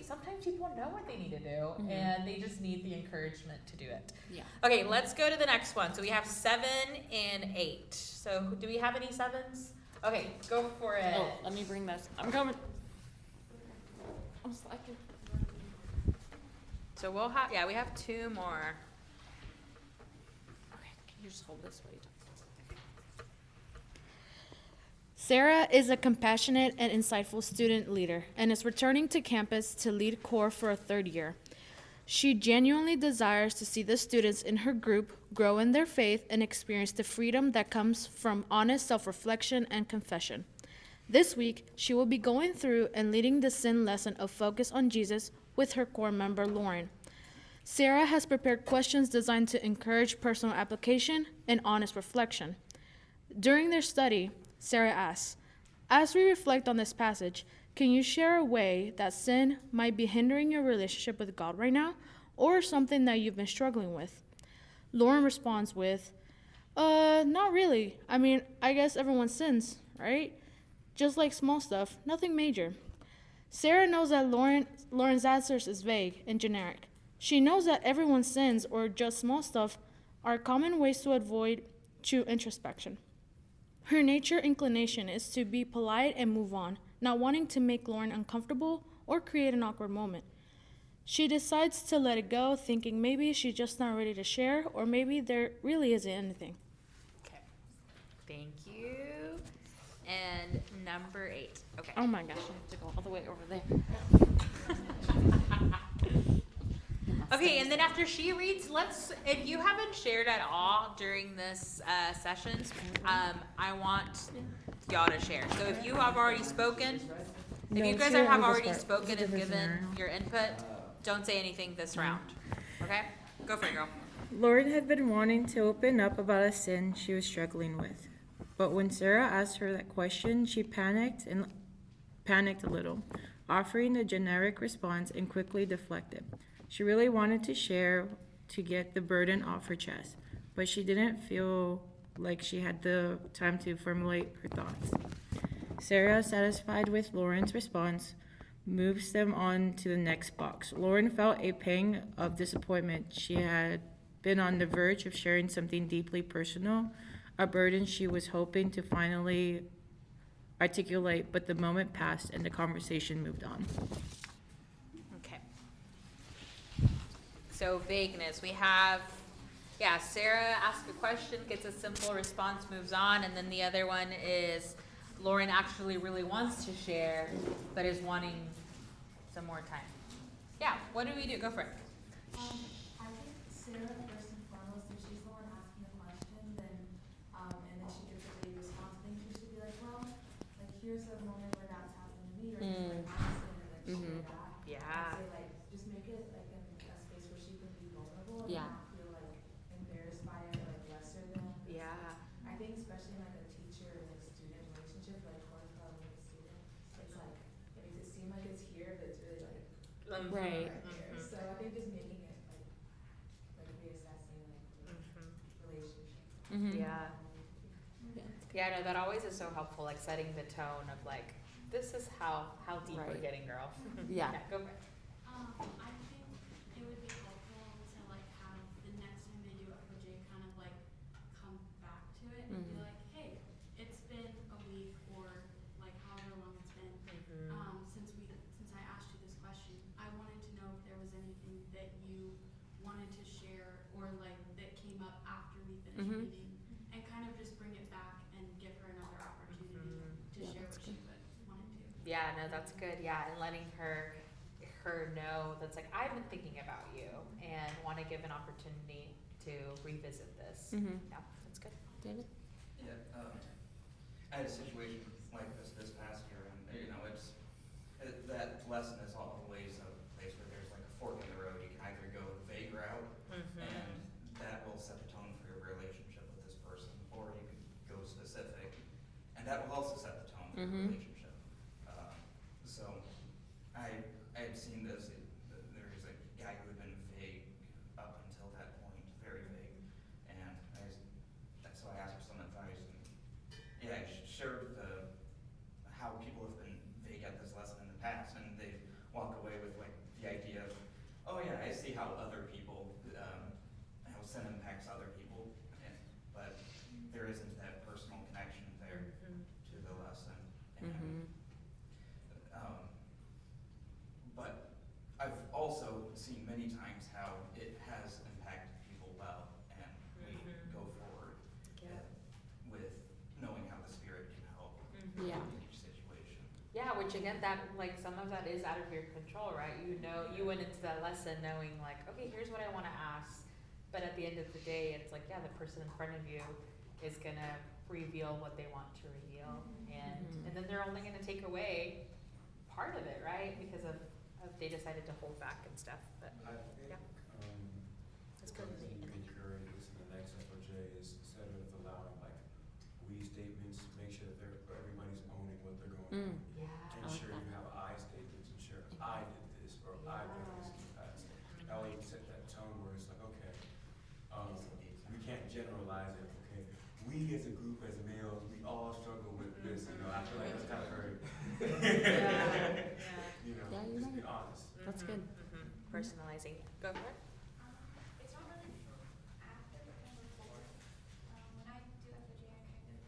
S2: sometimes people know what they need to do, and they just need the encouragement to do it.
S3: Yeah.
S2: Okay, let's go to the next one. So we have 7 and 8. So do we have any 7s? Okay, go for it.
S3: Oh, let me bring this. I'm coming. I'm slacking.
S2: So we have 2 more.
S3: Okay, can you just hold this weight?
S17: Sarah is a compassionate and insightful student leader and is returning to campus to lead core for a 3rd year. She genuinely desires to see the students in her group grow in their faith and experience the freedom that comes from honest self-reflection and confession. This week, she will be going through and leading the sin lesson of Focus on Jesus with her core member, Lauren. Sarah has prepared questions designed to encourage personal application and honest reflection. During their study, Sarah asks, as we reflect on this passage, can you share a way that sin might be hindering your relationship with God right now, or something that you've been struggling with? Lauren responds with, not really. I mean, I guess everyone sins, right? Just like small stuff, nothing major. Sarah knows that Lauren's answers is vague and generic. She knows that everyone's sins or just small stuff are common ways to avoid true introspection. Her nature inclination is to be polite and move on, not wanting to make Lauren uncomfortable or create an awkward moment. She decides to let it go, thinking maybe she's just not ready to share, or maybe there really isn't anything.
S2: Okay. Thank you. And number 8. Okay.
S17: Oh my gosh, I have to go all the way over there.
S2: Okay, and then after she reads, if you haven't shared at all during this sessions, I want y'all to share. So if you have already spoken, if you guys have already spoken and given your input, don't say anything this round. Okay? Go for it, girl.
S18: Lauren had been wanting to open up about a sin she was struggling with. But when Sarah asked her that question, she panicked a little, offering a generic response and quickly deflected. She really wanted to share to get the burden off her chest, but she didn't feel like she had the time to formulate her thoughts. Sarah, satisfied with Lauren's response, moves them on to the next box. Lauren felt a pang of disappointment. She had been on the verge of sharing something deeply personal, a burden she was hoping to finally articulate, but the moment passed and the conversation moved on.
S2: Okay. So vagueness, we have, Sarah asks a question, gets a simple response, moves on, and then the other one is Lauren actually really wants to share, but is wanting some more time. Yeah, what do we do? Go for it.
S19: I think Sarah, first and foremost, if she's the one asking the question, then, and then she gets a vague response, I think she should be like, well, like, here's a moment where that's happened to me, or just like, honestly, and like, share that.
S2: Yeah.
S19: I'd say, like, just make it, like, a space where she can be vulnerable and
S2: Yeah.
S19: not feel, like, embarrassed by it, or, like, lesser than.
S2: Yeah.
S19: I think especially in, like, a teacher and, like, student relationship, like, core club with a student, it's, like, it makes it seem like it's here, but it's really, like,
S2: Right.
S19: there. So I think just making it, like reassessing, like, relationship.
S2: Yeah. Yeah, no, that always is so helpful, like setting the tone of like, this is how deep we're getting, girl.
S3: Yeah.
S2: Go for it.
S12: I think it would be helpful to like have the next time they do a project kind of like come back to it and be like, hey, it's been a week or like however long it's been since I asked you this question. I wanted to know if there was anything that you wanted to share or like that came up after we finished meeting, and kind of just bring it back and give her another opportunity to share what she wanted to.
S2: Yeah, no, that's good. Yeah, and letting her know that's like, I've been thinking about you and want to give an opportunity to revisit this. Yeah, that's good.
S3: David?
S20: Yeah, I had a situation like this past year, and that lesson is always a place where there's like a fork in the road. You can either go the vague route, and that will set the tone for your relationship with this person, or you can go specific, and that will also set the tone for your relationship. So I had seen this. There was a guy who had been vague up until that point, very vague, and so I asked for some advice, and I shared how people have been vague at this lesson in the past, and they walk away with like the idea of, oh yeah, I see how other people, how sin impacts other people, but there isn't that personal connection there to the lesson. And, but I've also seen many times how it has impacted people well, and we go forward with knowing how the Spirit can help in each situation.
S2: Yeah, which again, that like some of that is out of your control, right? You know, you went into that lesson knowing like, okay, here's what I want to ask, but at the end of the day, it's like, yeah, the person in front of you is gonna reveal what they want to reveal, and then they're only gonna take away part of it, right? Because of they decided to hold back and stuff. But
S21: I think going to be encouraged in the next FOJ is instead of allowing like we statements, make sure that everybody's owning what they're going on. Ensure you have I statements, ensure I did this or I did this in the past. That way you set that tone where it's like, okay, we can't generalize it, okay? We as a group, as males, we all struggle with this, you know, I feel like that's kind of very, you know, just be honest.
S2: That's good. Personalizing. Go for it.
S12: It's not really after, but kind of before. When I do FOJ, I kind of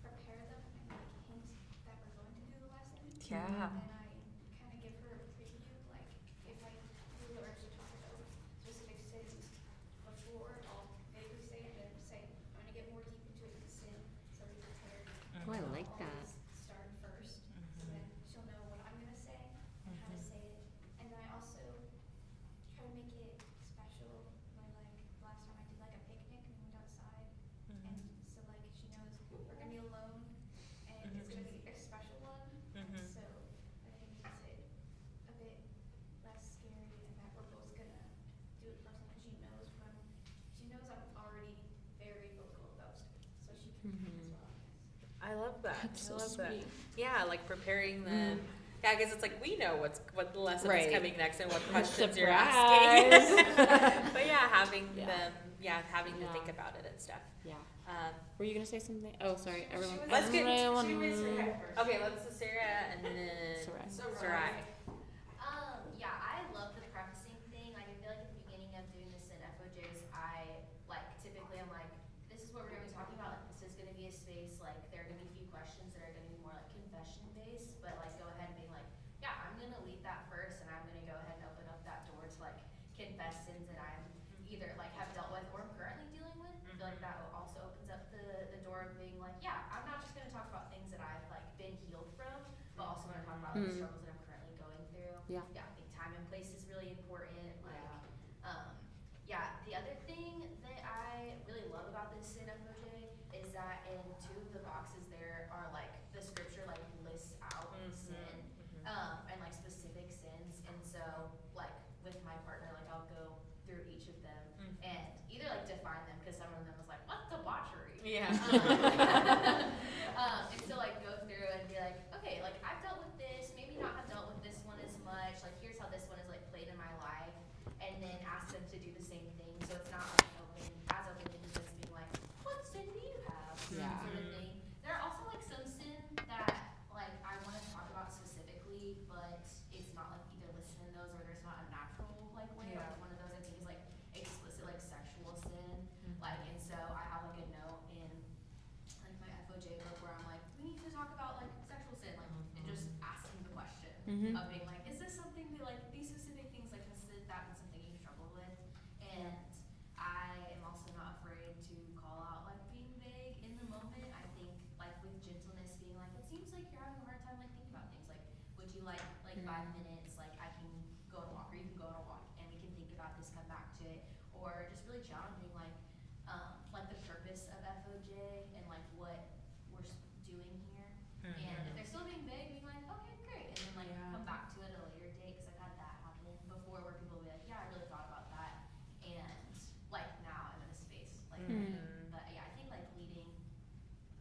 S12: prepare them and like hint that we're going to do the lesson.
S2: Yeah.
S12: And then I kind of give her a preview, like if I feel the urge to talk about specific sins before, I'll vaguely say it and then say, I'm going to get more deep into it with sin, so be prepared.
S3: Oh, I like that.
S12: Start first, so then she'll know what I'm going to say and how to say it. And then I also try to make it special. By like last time I did like a picnic and we went outside, and so like she knows we're gonna be alone and it's gonna be a special one. So I think it makes it a bit less scary and that we're both gonna do it personally. She knows I'm already very vocal about stuff, so she can as well.
S2: I love that.
S3: That's so
S2: I love
S3: sweet.
S2: that. Yeah, like preparing them. Yeah, because it's like we know what the lesson
S3: Right.
S2: is coming next and what questions you're
S3: Surprise.
S2: asking. But yeah, having
S3: Yeah.
S2: them, having to think about it and stuff.
S3: Yeah. Were you gonna say something? Oh, sorry, everyone.
S2: Let's get.
S3: everyone-
S2: Okay, let's Sarah and then Sarai.
S8: Yeah, I love the prefacing thing. Like, I feel like at the beginning of doing this in FOJs, I, like, typically I'm like, this is what we're gonna be talking about. Like, this is gonna be a space, like, there are gonna be a few questions that are gonna be more, like, confession-based, but, like, go ahead and be like, yeah, I'm gonna lead that first, and I'm gonna go ahead and open up that door to, like, confess sins that I'm either, like, have dealt with or I'm currently dealing with. I feel like that also opens up the door of being like, yeah, I'm not just gonna talk about things that I've, like, been healed from, but also gonna talk about, like, the struggles that I'm currently going through.
S3: Yeah.
S8: Yeah, I think time and place is really important. Like, the other thing that I really love about this in FOJ is that in two of the boxes there are like the scripture like lists out sin, and like specific sins. And so like with my partner, like I'll go through each of them and either like define them because some of them was like, what's debauchery?
S2: Yeah.
S8: And so like go through and be like, okay, like I've dealt with this, maybe not have dealt with this one as much, like here's how this one is like played in my life, and then ask them to do the same thing, so it's not like open-ended, just being like, what sin do you have?
S3: Yeah.
S8: Sort of thing. There are also like some sin that like I want to talk about specifically, but it's not like either listed in those or there's not a natural like way.
S2: Yeah.
S8: Like one of those I think is like explicit like sexual sin, like, and so I have like a note in like my FOJ book where I'm like, we need to talk about like sexual sin, like, and just asking the question of being like, is this something that like these specific things like has that been something you struggle with? And I am also not afraid to call out like being vague in the moment. I think like with gentleness being like, it seems like you're having a hard time like thinking about things. Like, would you like 5 minutes? Like I can go on a walk, or you can go on a walk, and we can think about this, come back to it, or just really challenging like the purpose of FOJ and like what we're doing here. And if they're still being vague, being like, okay, great, and then like come back to it at a later date, because I've had that happen before where people will be like, yeah, I really thought about that, and like now I'm in a space like but yeah, I think like leading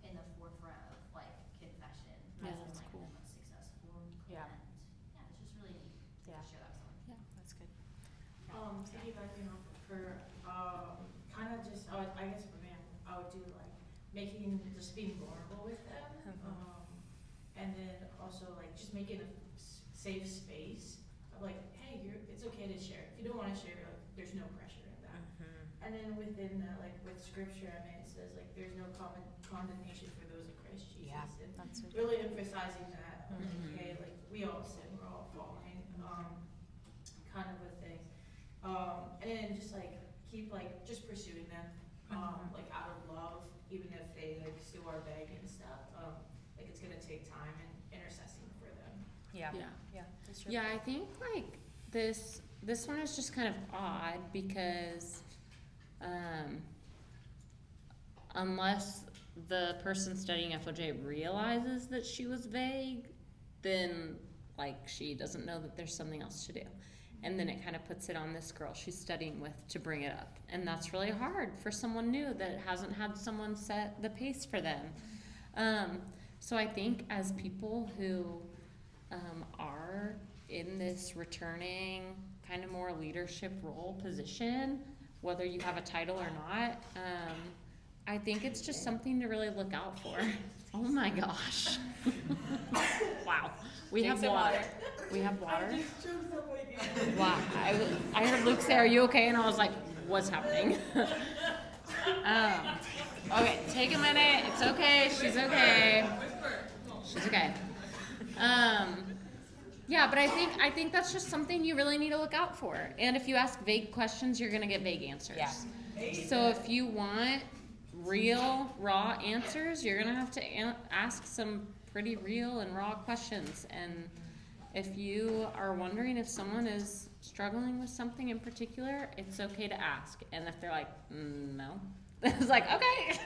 S8: in the forefront of like confession has been like the most successful.
S2: Yeah.
S8: And yeah, it's just really neat to share that with someone.
S2: Yeah, that's good.
S18: Piggybacking off of her, kind of just, I guess for me, I would do like just being vulnerable with them, and then also like just making a safe space of like, hey, it's okay to share. If you don't want to share, like, there's no pressure in that. And then within that, like with scripture, I mean, it says like there's no condemnation for those in Christ Jesus.
S2: Yeah,
S18: and
S2: that's it.
S18: really emphasizing that, like, hey, like we all sin, we're all falling, kind of a thing. And then just like keep like just pursuing them, like out of love, even if they like still are begging and stuff. Like it's gonna take time and intercessing for them.
S2: Yeah. That's true.
S3: Yeah, I think like this one is just kind of odd because unless the person studying FOJ realizes that she was vague, then like she doesn't know that there's something else to do. and then it kind of puts it on this girl she's studying with to bring it up. And that's really hard for someone new that hasn't had someone set the pace for them. So I think as people who are in this returning kind of more leadership role position, whether you have a title or not, I think it's just something to really look out for. Oh my gosh. Wow. We have water. We have water. Wow. I heard Luke say, "Are you okay?" And I was like, "What's happening?" Okay, take a minute. It's okay. She's okay. She's okay. Yeah, but I think that's just something you really need to look out for. And if you ask vague questions, you're gonna get vague answers.
S2: Yeah.
S3: So if you want real, raw answers, you're gonna have to ask some pretty real and raw questions. And if you are wondering if someone is struggling with something in particular, it's okay to ask. And if they're like, no, it's like, okay.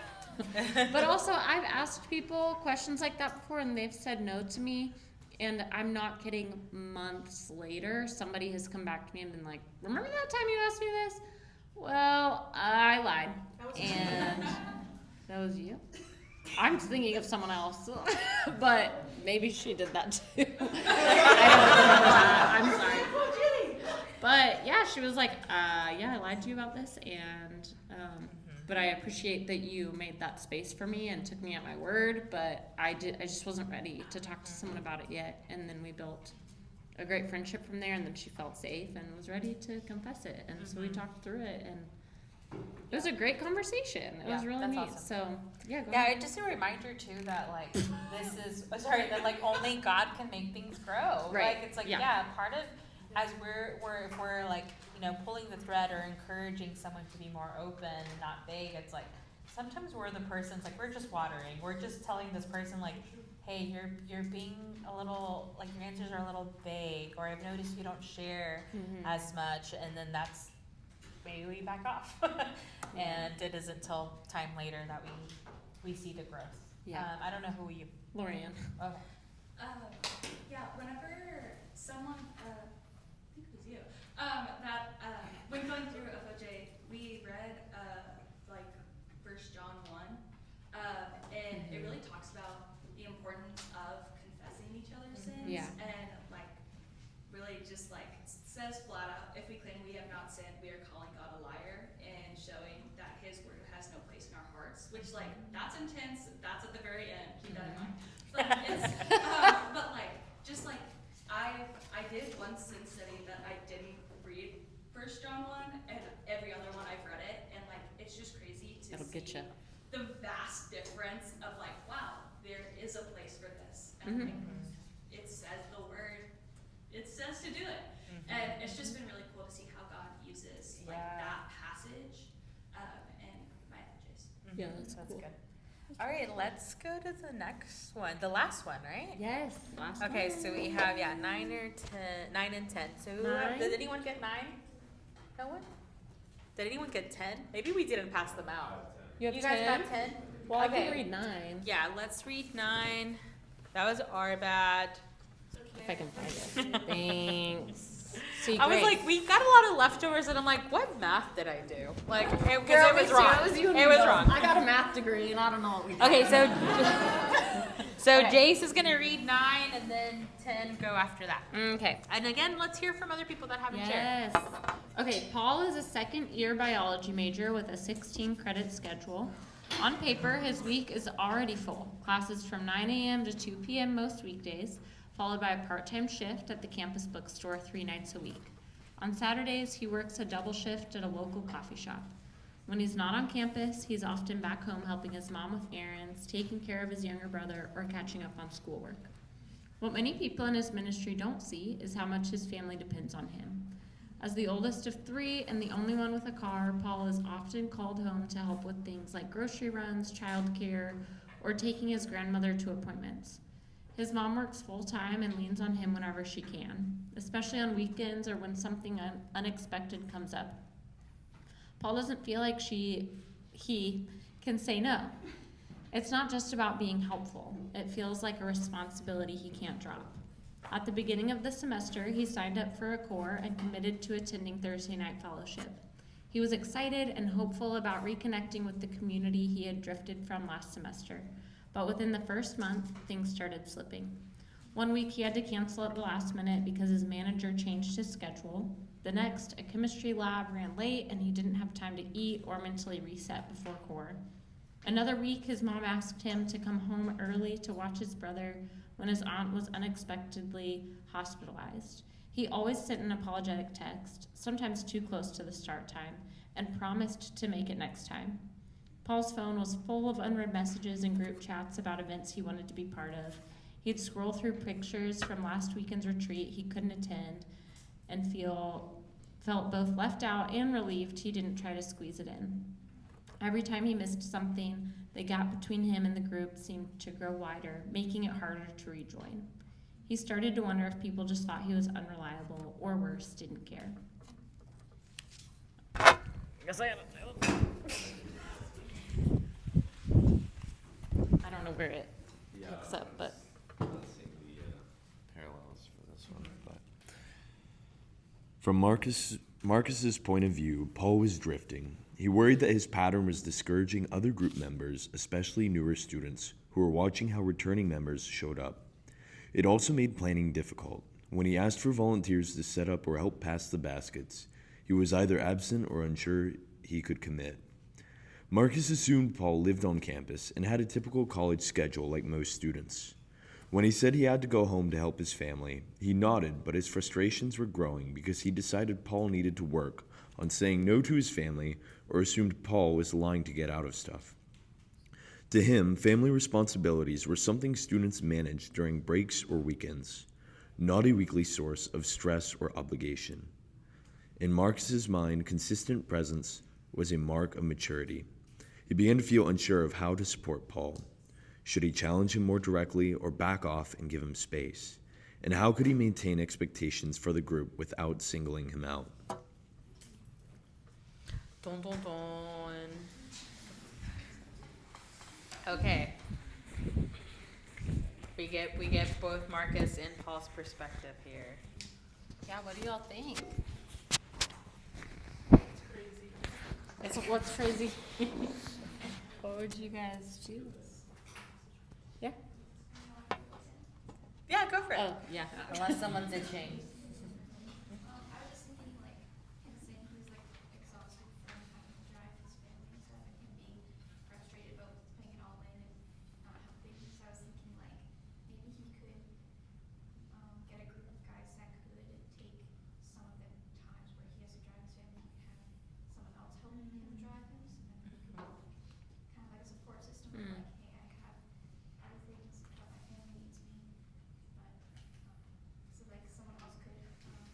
S3: But also, I've asked people questions like that before, and they've said no to me. And I'm not kidding, months later, somebody has come back to me and been like, remember that time you asked me this? Well, I lied. And that was you? I'm thinking of someone else, but maybe she did that too. I don't know. I'm sorry. But yeah, she was like, yeah, I lied to you about this, and but I appreciate that you made that space for me and took me at my word, but I just wasn't ready to talk to someone about it yet. And then we built a great friendship from there, and then she felt safe and was ready to confess it. And so we talked through it, and it was a great conversation. It was really neat.
S2: Awesome.
S3: So yeah, go
S2: yeah,
S3: ahead.
S2: just a reminder too that like this is that like only God can make things grow.
S3: Right.
S2: Like it's like part of as if we're like, you know, pulling the thread or encouraging someone to be more open, not vague, it's like sometimes we're the person's like we're just watering. We're just telling this person like, hey, you're being a little like your answers are a little vague, or I've noticed you don't share as much, and then that's maybe we back off. And it isn't until time later that we see the growth.
S3: Yeah.
S2: I don't know who you.
S3: Lorianne.
S2: Okay.
S10: Yeah, whenever someone, I think it was you, when going through FOJ, we read like 1 John 1, and it really talks about the importance of confessing each other's sins, and like really just like says flat out, if we claim we have not sinned, we are calling God a liar and showing that His word has no place in our hearts. Which like that's intense. That's at the very end. Keep that in mind. But it's but like just like I did one sin study that I didn't read 1 John 1, and every other one I've read it, and like it's just crazy to see the vast difference of like, wow, there is a place for this, and like, it says the word, it says to do it. And it's just been really cool to see how God uses like that passage and my FOJs.
S3: Yeah, that's cool.
S2: Good. All right, let's go to the next one. The last one, right?
S3: Yes, last one.
S2: Okay, so we have 9 and 10. So did anyone get 9? No one? Did anyone get 10? Maybe we didn't pass them out.
S3: You have
S2: You guys
S3: 10?
S2: got 10?
S3: Well, I can read 9.
S2: Yeah, let's read 9. That was our bad.
S3: If I can find it. Thanks.
S2: I was like, we got a lot of leftovers, and I'm like, what math did I do? Like, it was wrong. It was wrong.
S3: I got a math degree, and I don't know what we did.
S2: Okay, so Jace is gonna read 9, and then 10 go after that.
S3: Okay.
S2: And again, let's hear from other people that haven't shared.
S3: Yes. Okay, Paul is a second-year biology major with a 16-credit schedule. On paper, his week is already full. Classes from 9 a.m. to 2 p.m. most weekdays, followed by a part-time shift at the campus bookstore 3 nights a week. On Saturdays, he works a double shift at a local coffee shop. When he's not on campus, he's often back home helping his mom with errands, taking care of his younger brother, or catching up on schoolwork. What many people in his ministry don't see is how much his family depends on him. As the oldest of 3 and the only one with a car, Paul is often called home to help with things like grocery runs, childcare, or taking his grandmother to appointments. His mom works full-time and leans on him whenever she can, especially on weekends or when something unexpected comes up. Paul doesn't feel like he can say no. It's not just about being helpful. It feels like a responsibility he can't drop.
S6: At the beginning of the semester, he signed up for a corps and committed to attending Thursday night fellowship. He was excited and hopeful about reconnecting with the community he had drifted from last semester, but within the first month, things started slipping. One week he had to cancel at the last minute because his manager changed his schedule. The next, a chemistry lab ran late and he didn't have time to eat or mentally reset before corps. Another week, his mom asked him to come home early to watch his brother when his aunt was unexpectedly hospitalized. He always sent an apologetic text, sometimes too close to the start time, and promised to make it next time. Paul's phone was full of unread messages and group chats about events he wanted to be part of. He'd scroll through pictures from last weekend's retreat he couldn't attend and felt both left out and relieved he didn't try to squeeze it in. Every time he missed something, the gap between him and the group seemed to grow wider, making it harder to rejoin. He started to wonder if people just thought he was unreliable, or worse, didn't care.
S3: Guess I don't know where it picks up, but
S22: I'm not seeing the parallels for this one, but from Marcus's point of view, Paul was drifting. He worried that his pattern was discouraging other group members, especially newer students, who were watching how returning members showed up. It also made planning difficult. When he asked for volunteers to set up or help pass the baskets, he was either absent or unsure he could commit. Marcus assumed Paul lived on campus and had a typical college schedule like most students. When he said he had to go home to help his family, he nodded, but his frustrations were growing because he decided Paul needed to work on saying no to his family or assumed Paul was lying to get out of stuff. To him, family responsibilities were something students managed during breaks or weekends, not a weekly source of stress or obligation. In Marcus's mind, consistent presence was a mark of maturity. He began to feel unsure of how to support Paul. Should he challenge him more directly or back off and give him space? And how could he maintain expectations for the group without singling him out?
S2: Dun, dun, dun. Okay. We get both Marcus and Paul's perspective here. Yeah, what do y'all think? What's crazy? What would you guys choose? Yeah. Yeah, go for it.
S3: Oh, yeah.
S2: Unless someone's itching.
S12: I was thinking like him saying he's like exhausted from having to drive his family and stuff and him being frustrated about putting it all in and not helping. So I was thinking like maybe he could get a group of guys that could take some of the times where he has to drive his family and have someone else helping him drive him, so then he could kind of like a support system of like, hey, I have everything, but my family needs me. But so like someone else could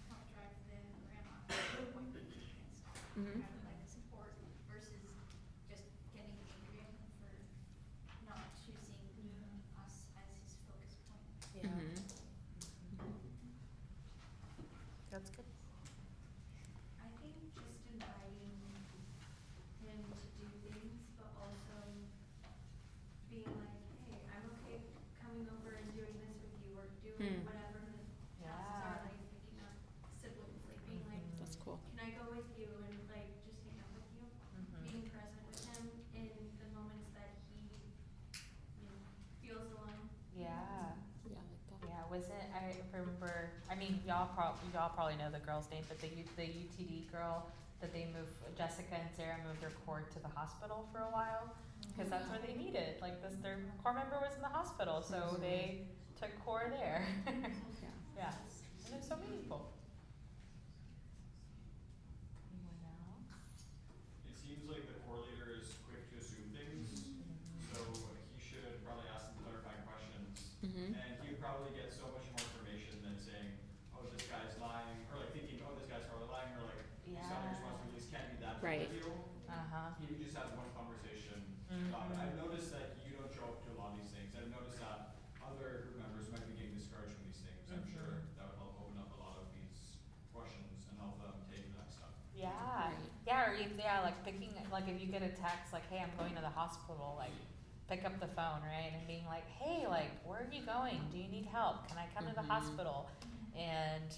S12: help drive the grandma to the appointment and stuff.
S3: Mhm.
S12: Kind of like support versus just getting angry at him for not choosing us as his focus point.
S2: Yeah.
S3: Mhm.
S2: That's good.
S19: I think just inviting him to do things, but also being like, hey, I'm okay coming over and doing this with you or doing whatever the tasks are, like picking up siblings, like being like,
S3: That's cool.
S19: can I go with you and like just hang out with you? Being present with him in the moments that he, feels alone.
S2: Yeah.
S3: Yeah, I like that.
S2: Yeah, was it? I remember. I mean, y'all probably know the girl's name, but the UTD girl that they moved. Jessica and Sarah moved their core to the hospital for a while because that's where they needed. Like this, their core member was in the hospital, so they took core there. Yeah, and it's so meaningful. Anyone else?
S4: It seems like the core leader is quick to assume things, so he should probably ask some clarifying questions.
S3: Mhm.
S4: And he would probably get so much more information than saying, oh, this guy's lying, or like thinking, oh, this guy's probably lying, or like, these other responsibilities can't be that big
S3: Right.
S4: of a deal.
S2: Uh-huh.
S4: He would just have one conversation.
S2: Mhm.
S4: I've noticed that you don't show up to a lot of these things. I've noticed that other group members might be getting discouraged from these things. I'm sure that would help open up a lot of these questions and help them take the next step.
S2: Yeah. Yeah, or like picking, like if you get a text like, hey, I'm going to the hospital, like pick up the phone, right? And being like, hey, like, where are you going? Do you need help? Can I come to the hospital? And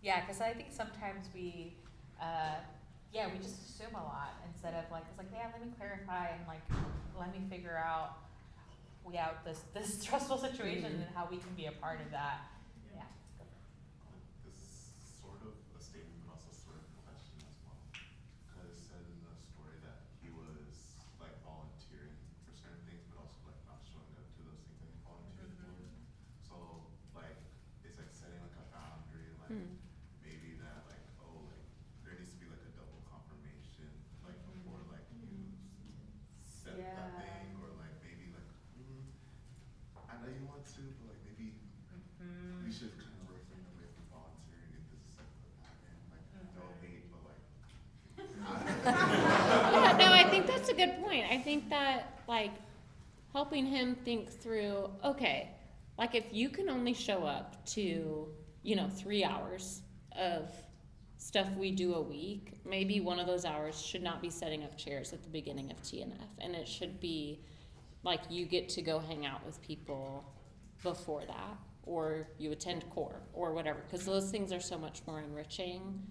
S2: yeah, because I think sometimes we just assume a lot instead of like, it's like, yeah, let me clarify and like, let me figure out this stressful situation and how we can be a part of that. Yeah.
S13: This sort of a statement, but also sort of a question as well. Because it said in the story that he was like volunteering for certain things, but also like not showing up to those things that he volunteered for. So like it's like setting like a boundary, like maybe that like there needs to be like a double confirmation like before like you set that thing, or like maybe like I know you want to, but like maybe you should kind of refrain away from volunteering and just set the pattern. Like no hate, but like.
S3: Yeah, no, I think that's a good point. I think that like helping him think through, okay, like if you can only show up to, 3 hours of stuff we do a week, maybe one of those hours should not be setting up chairs at the beginning of TNF, and it should be like you get to go hang out with people before that, or you attend core or whatever, because those things are so much more enriching.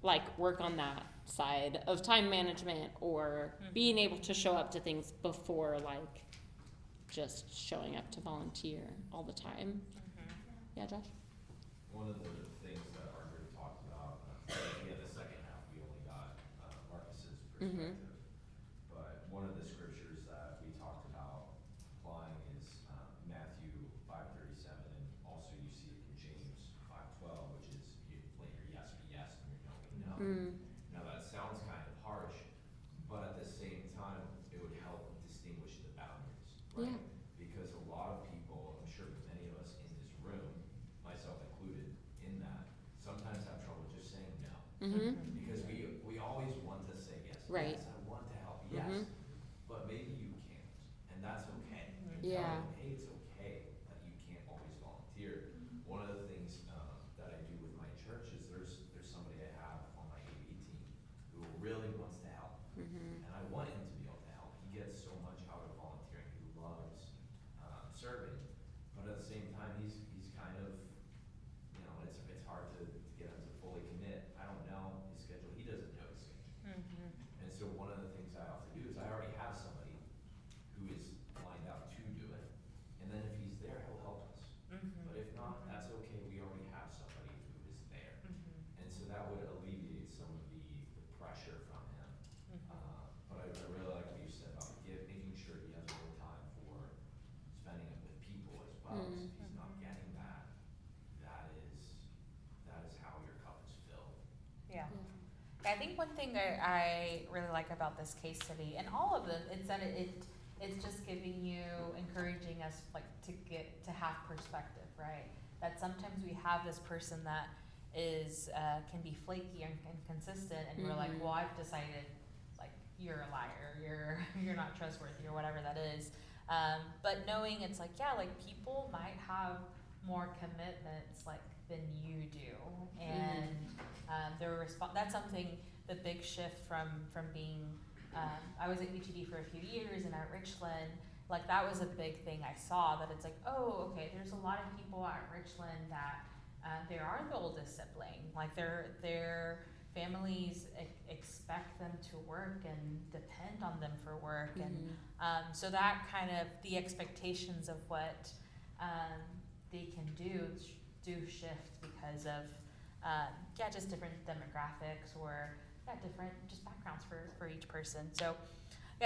S3: Like work on that side of time management, or being able to show up to things before like just showing up to volunteer all the time. Yeah, Josh?
S22: One of the things that our group talked about, the second half, we only got Marcus's perspective. But one of the scriptures that we talked about applying is Matthew 5:37, and also you see it in James 5:12, which is let your yes be yes and your no be no. Now that sounds kind of harsh, but at the same time, it would help distinguish the boundaries, right?
S3: Yeah.
S22: Because a lot of people, I'm sure many of us in this room, myself included in that, sometimes have trouble just saying no. Because we always want to say yes.
S3: Right.
S22: Yes, I want to help. Yes. But maybe you can't. And that's okay. And
S3: Yeah.
S22: tell them, hey, it's okay that you can't always volunteer. One of the things that I do with my church is there's somebody I have on my AV team who really wants to help. And I want him to be able to help. He gets so much out of volunteering. He loves serving. But at the same time, he's kind of, it's hard to get him to fully commit. I don't know his schedule. He doesn't know his schedule. And so one of the things I often do is I already have somebody who is lined up to do it. And then if he's there, he'll help us. But if not, that's okay. We already have somebody who is there. And so that would alleviate some of the pressure from him. But I really like what you said about making sure he has more time for spending it with people as well. So if he's not getting that, that is how your cup is filled.
S2: Yeah. I think one thing I really like about this case study, and all of them, is that it's just giving you, encouraging us like to have perspective, right? That sometimes we have this person that is can be flaky and inconsistent, and we're like, well, I've decided like you're a liar, you're not trustworthy, or whatever that is. But knowing it's like, yeah, like people might have more commitments like than you do, and that's something, the big shift from being I was at UTD for a few years and at Richland, like that was a big thing I saw, that it's like, oh, okay, there's a lot of people at Richland that they are the oldest sibling, like their families expect them to work and depend on them for work, and so that kind of, the expectations of what they can do shift because of just different demographics, or different just backgrounds for each person. So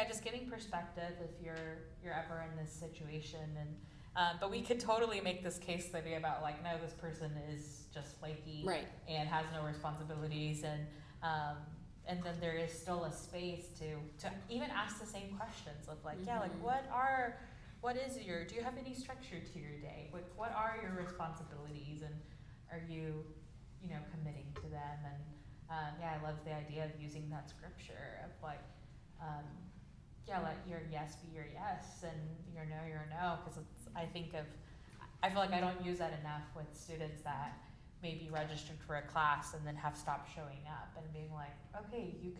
S2: just giving perspective if you're ever in this situation, and but we could totally make this case study about like, no, this person is just flaky,
S3: right,
S2: and has no responsibilities, and then there is still a space to even ask the same questions of like, like do you have any structure to your day? What are your responsibilities, and are you committing to them? And I love the idea of using that scripture of like, let your yes be your yes and your no, because I feel like I don't use that enough with students that maybe registered for a class and then have stopped showing up and being like, okay, you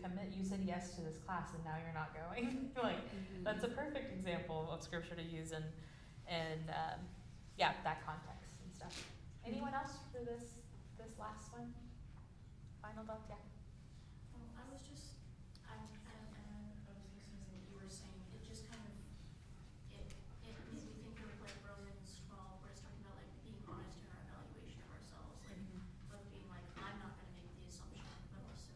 S2: said yes to this class and now you're not going. Like, that's a perfect example of scripture to use in that context and stuff. Anyone else for this last one? Final thoughts, yeah.
S12: I was just, I was listening to what you were saying. It just kind of, it made me think of like Romans 12, where it's talking about like being honest in our evaluation of ourselves, like both being like, I'm not going to make the assumption, but also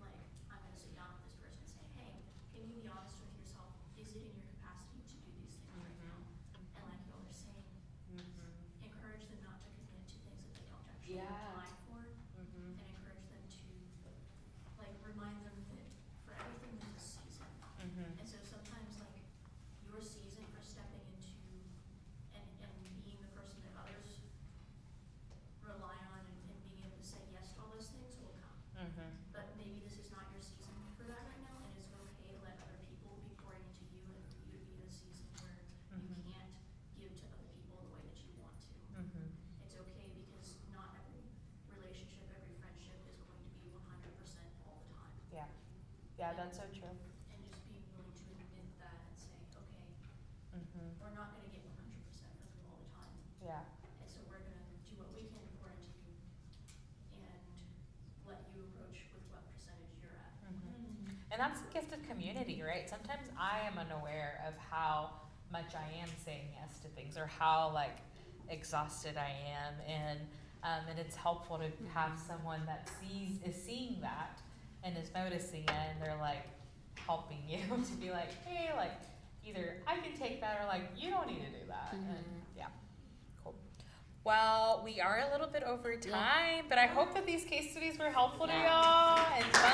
S12: like I'm going to sit down with this person and say, hey, can you be honest with yourself? Is it in your capacity to do these things right now? And like y'all are saying, encourage them not to commit to things that they don't actually have time for, and encourage them to like remind them that for everything there's a season. And so sometimes like your season for stepping into and being the person that others rely on and being able to say yes to all those things will come. But maybe this is not your season for that right now, and it's okay to let other people be pouring into you and for you to be in a season where you can't give to other people the way that you want to. It's okay because not every relationship, every friendship is going to be 100% all the time.
S2: Yeah, that's so true.
S12: And just being willing to admit that and say, okay, we're not going to get 100% from you all the time.
S2: Yeah.
S12: And so we're going to do what we can to pour into you and let you approach with what percentage you're at.
S2: And that's the gift of community, right? Sometimes I am unaware of how much I am saying yes to things or how like exhausted I am, and it's helpful to have someone that is seeing that and is noticing it, and they're like helping you to be like, hey, like either I can take that or like you don't need to do that. And yeah, cool. Well, we are a little bit over time, but I hope that these case studies were helpful to y'all and fun.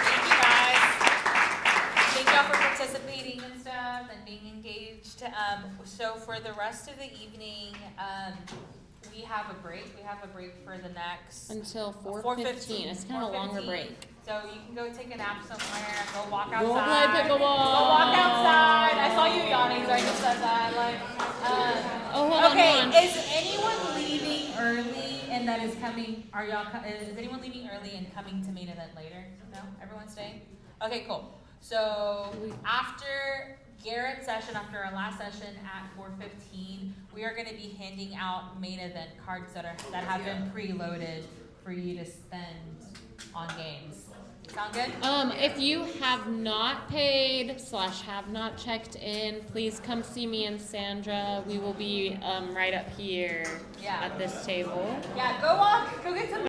S2: Thank you guys. Thank y'all for participating and stuff and being engaged. So for the rest of the evening, we have a break. We have a break for the next
S3: until 4:15. It's kind of a longer break.
S2: So you can go take a nap somewhere, go walk outside.
S3: Go play pickleball.
S2: Go walk outside. I saw you yawning, so I just said that. Like, is anyone leaving early and that is coming? Is anyone leaving early and coming to main event later? No, everyone's staying. Okay, cool. So after Garrett's session, after our last session at 4:15, we are going to be handing out main event cards that have been preloaded for you to spend on games. Sound good?
S3: If you have not paid / have not checked in, please come see me and Sandra. We will be right up here at this table.
S2: Yeah, go get some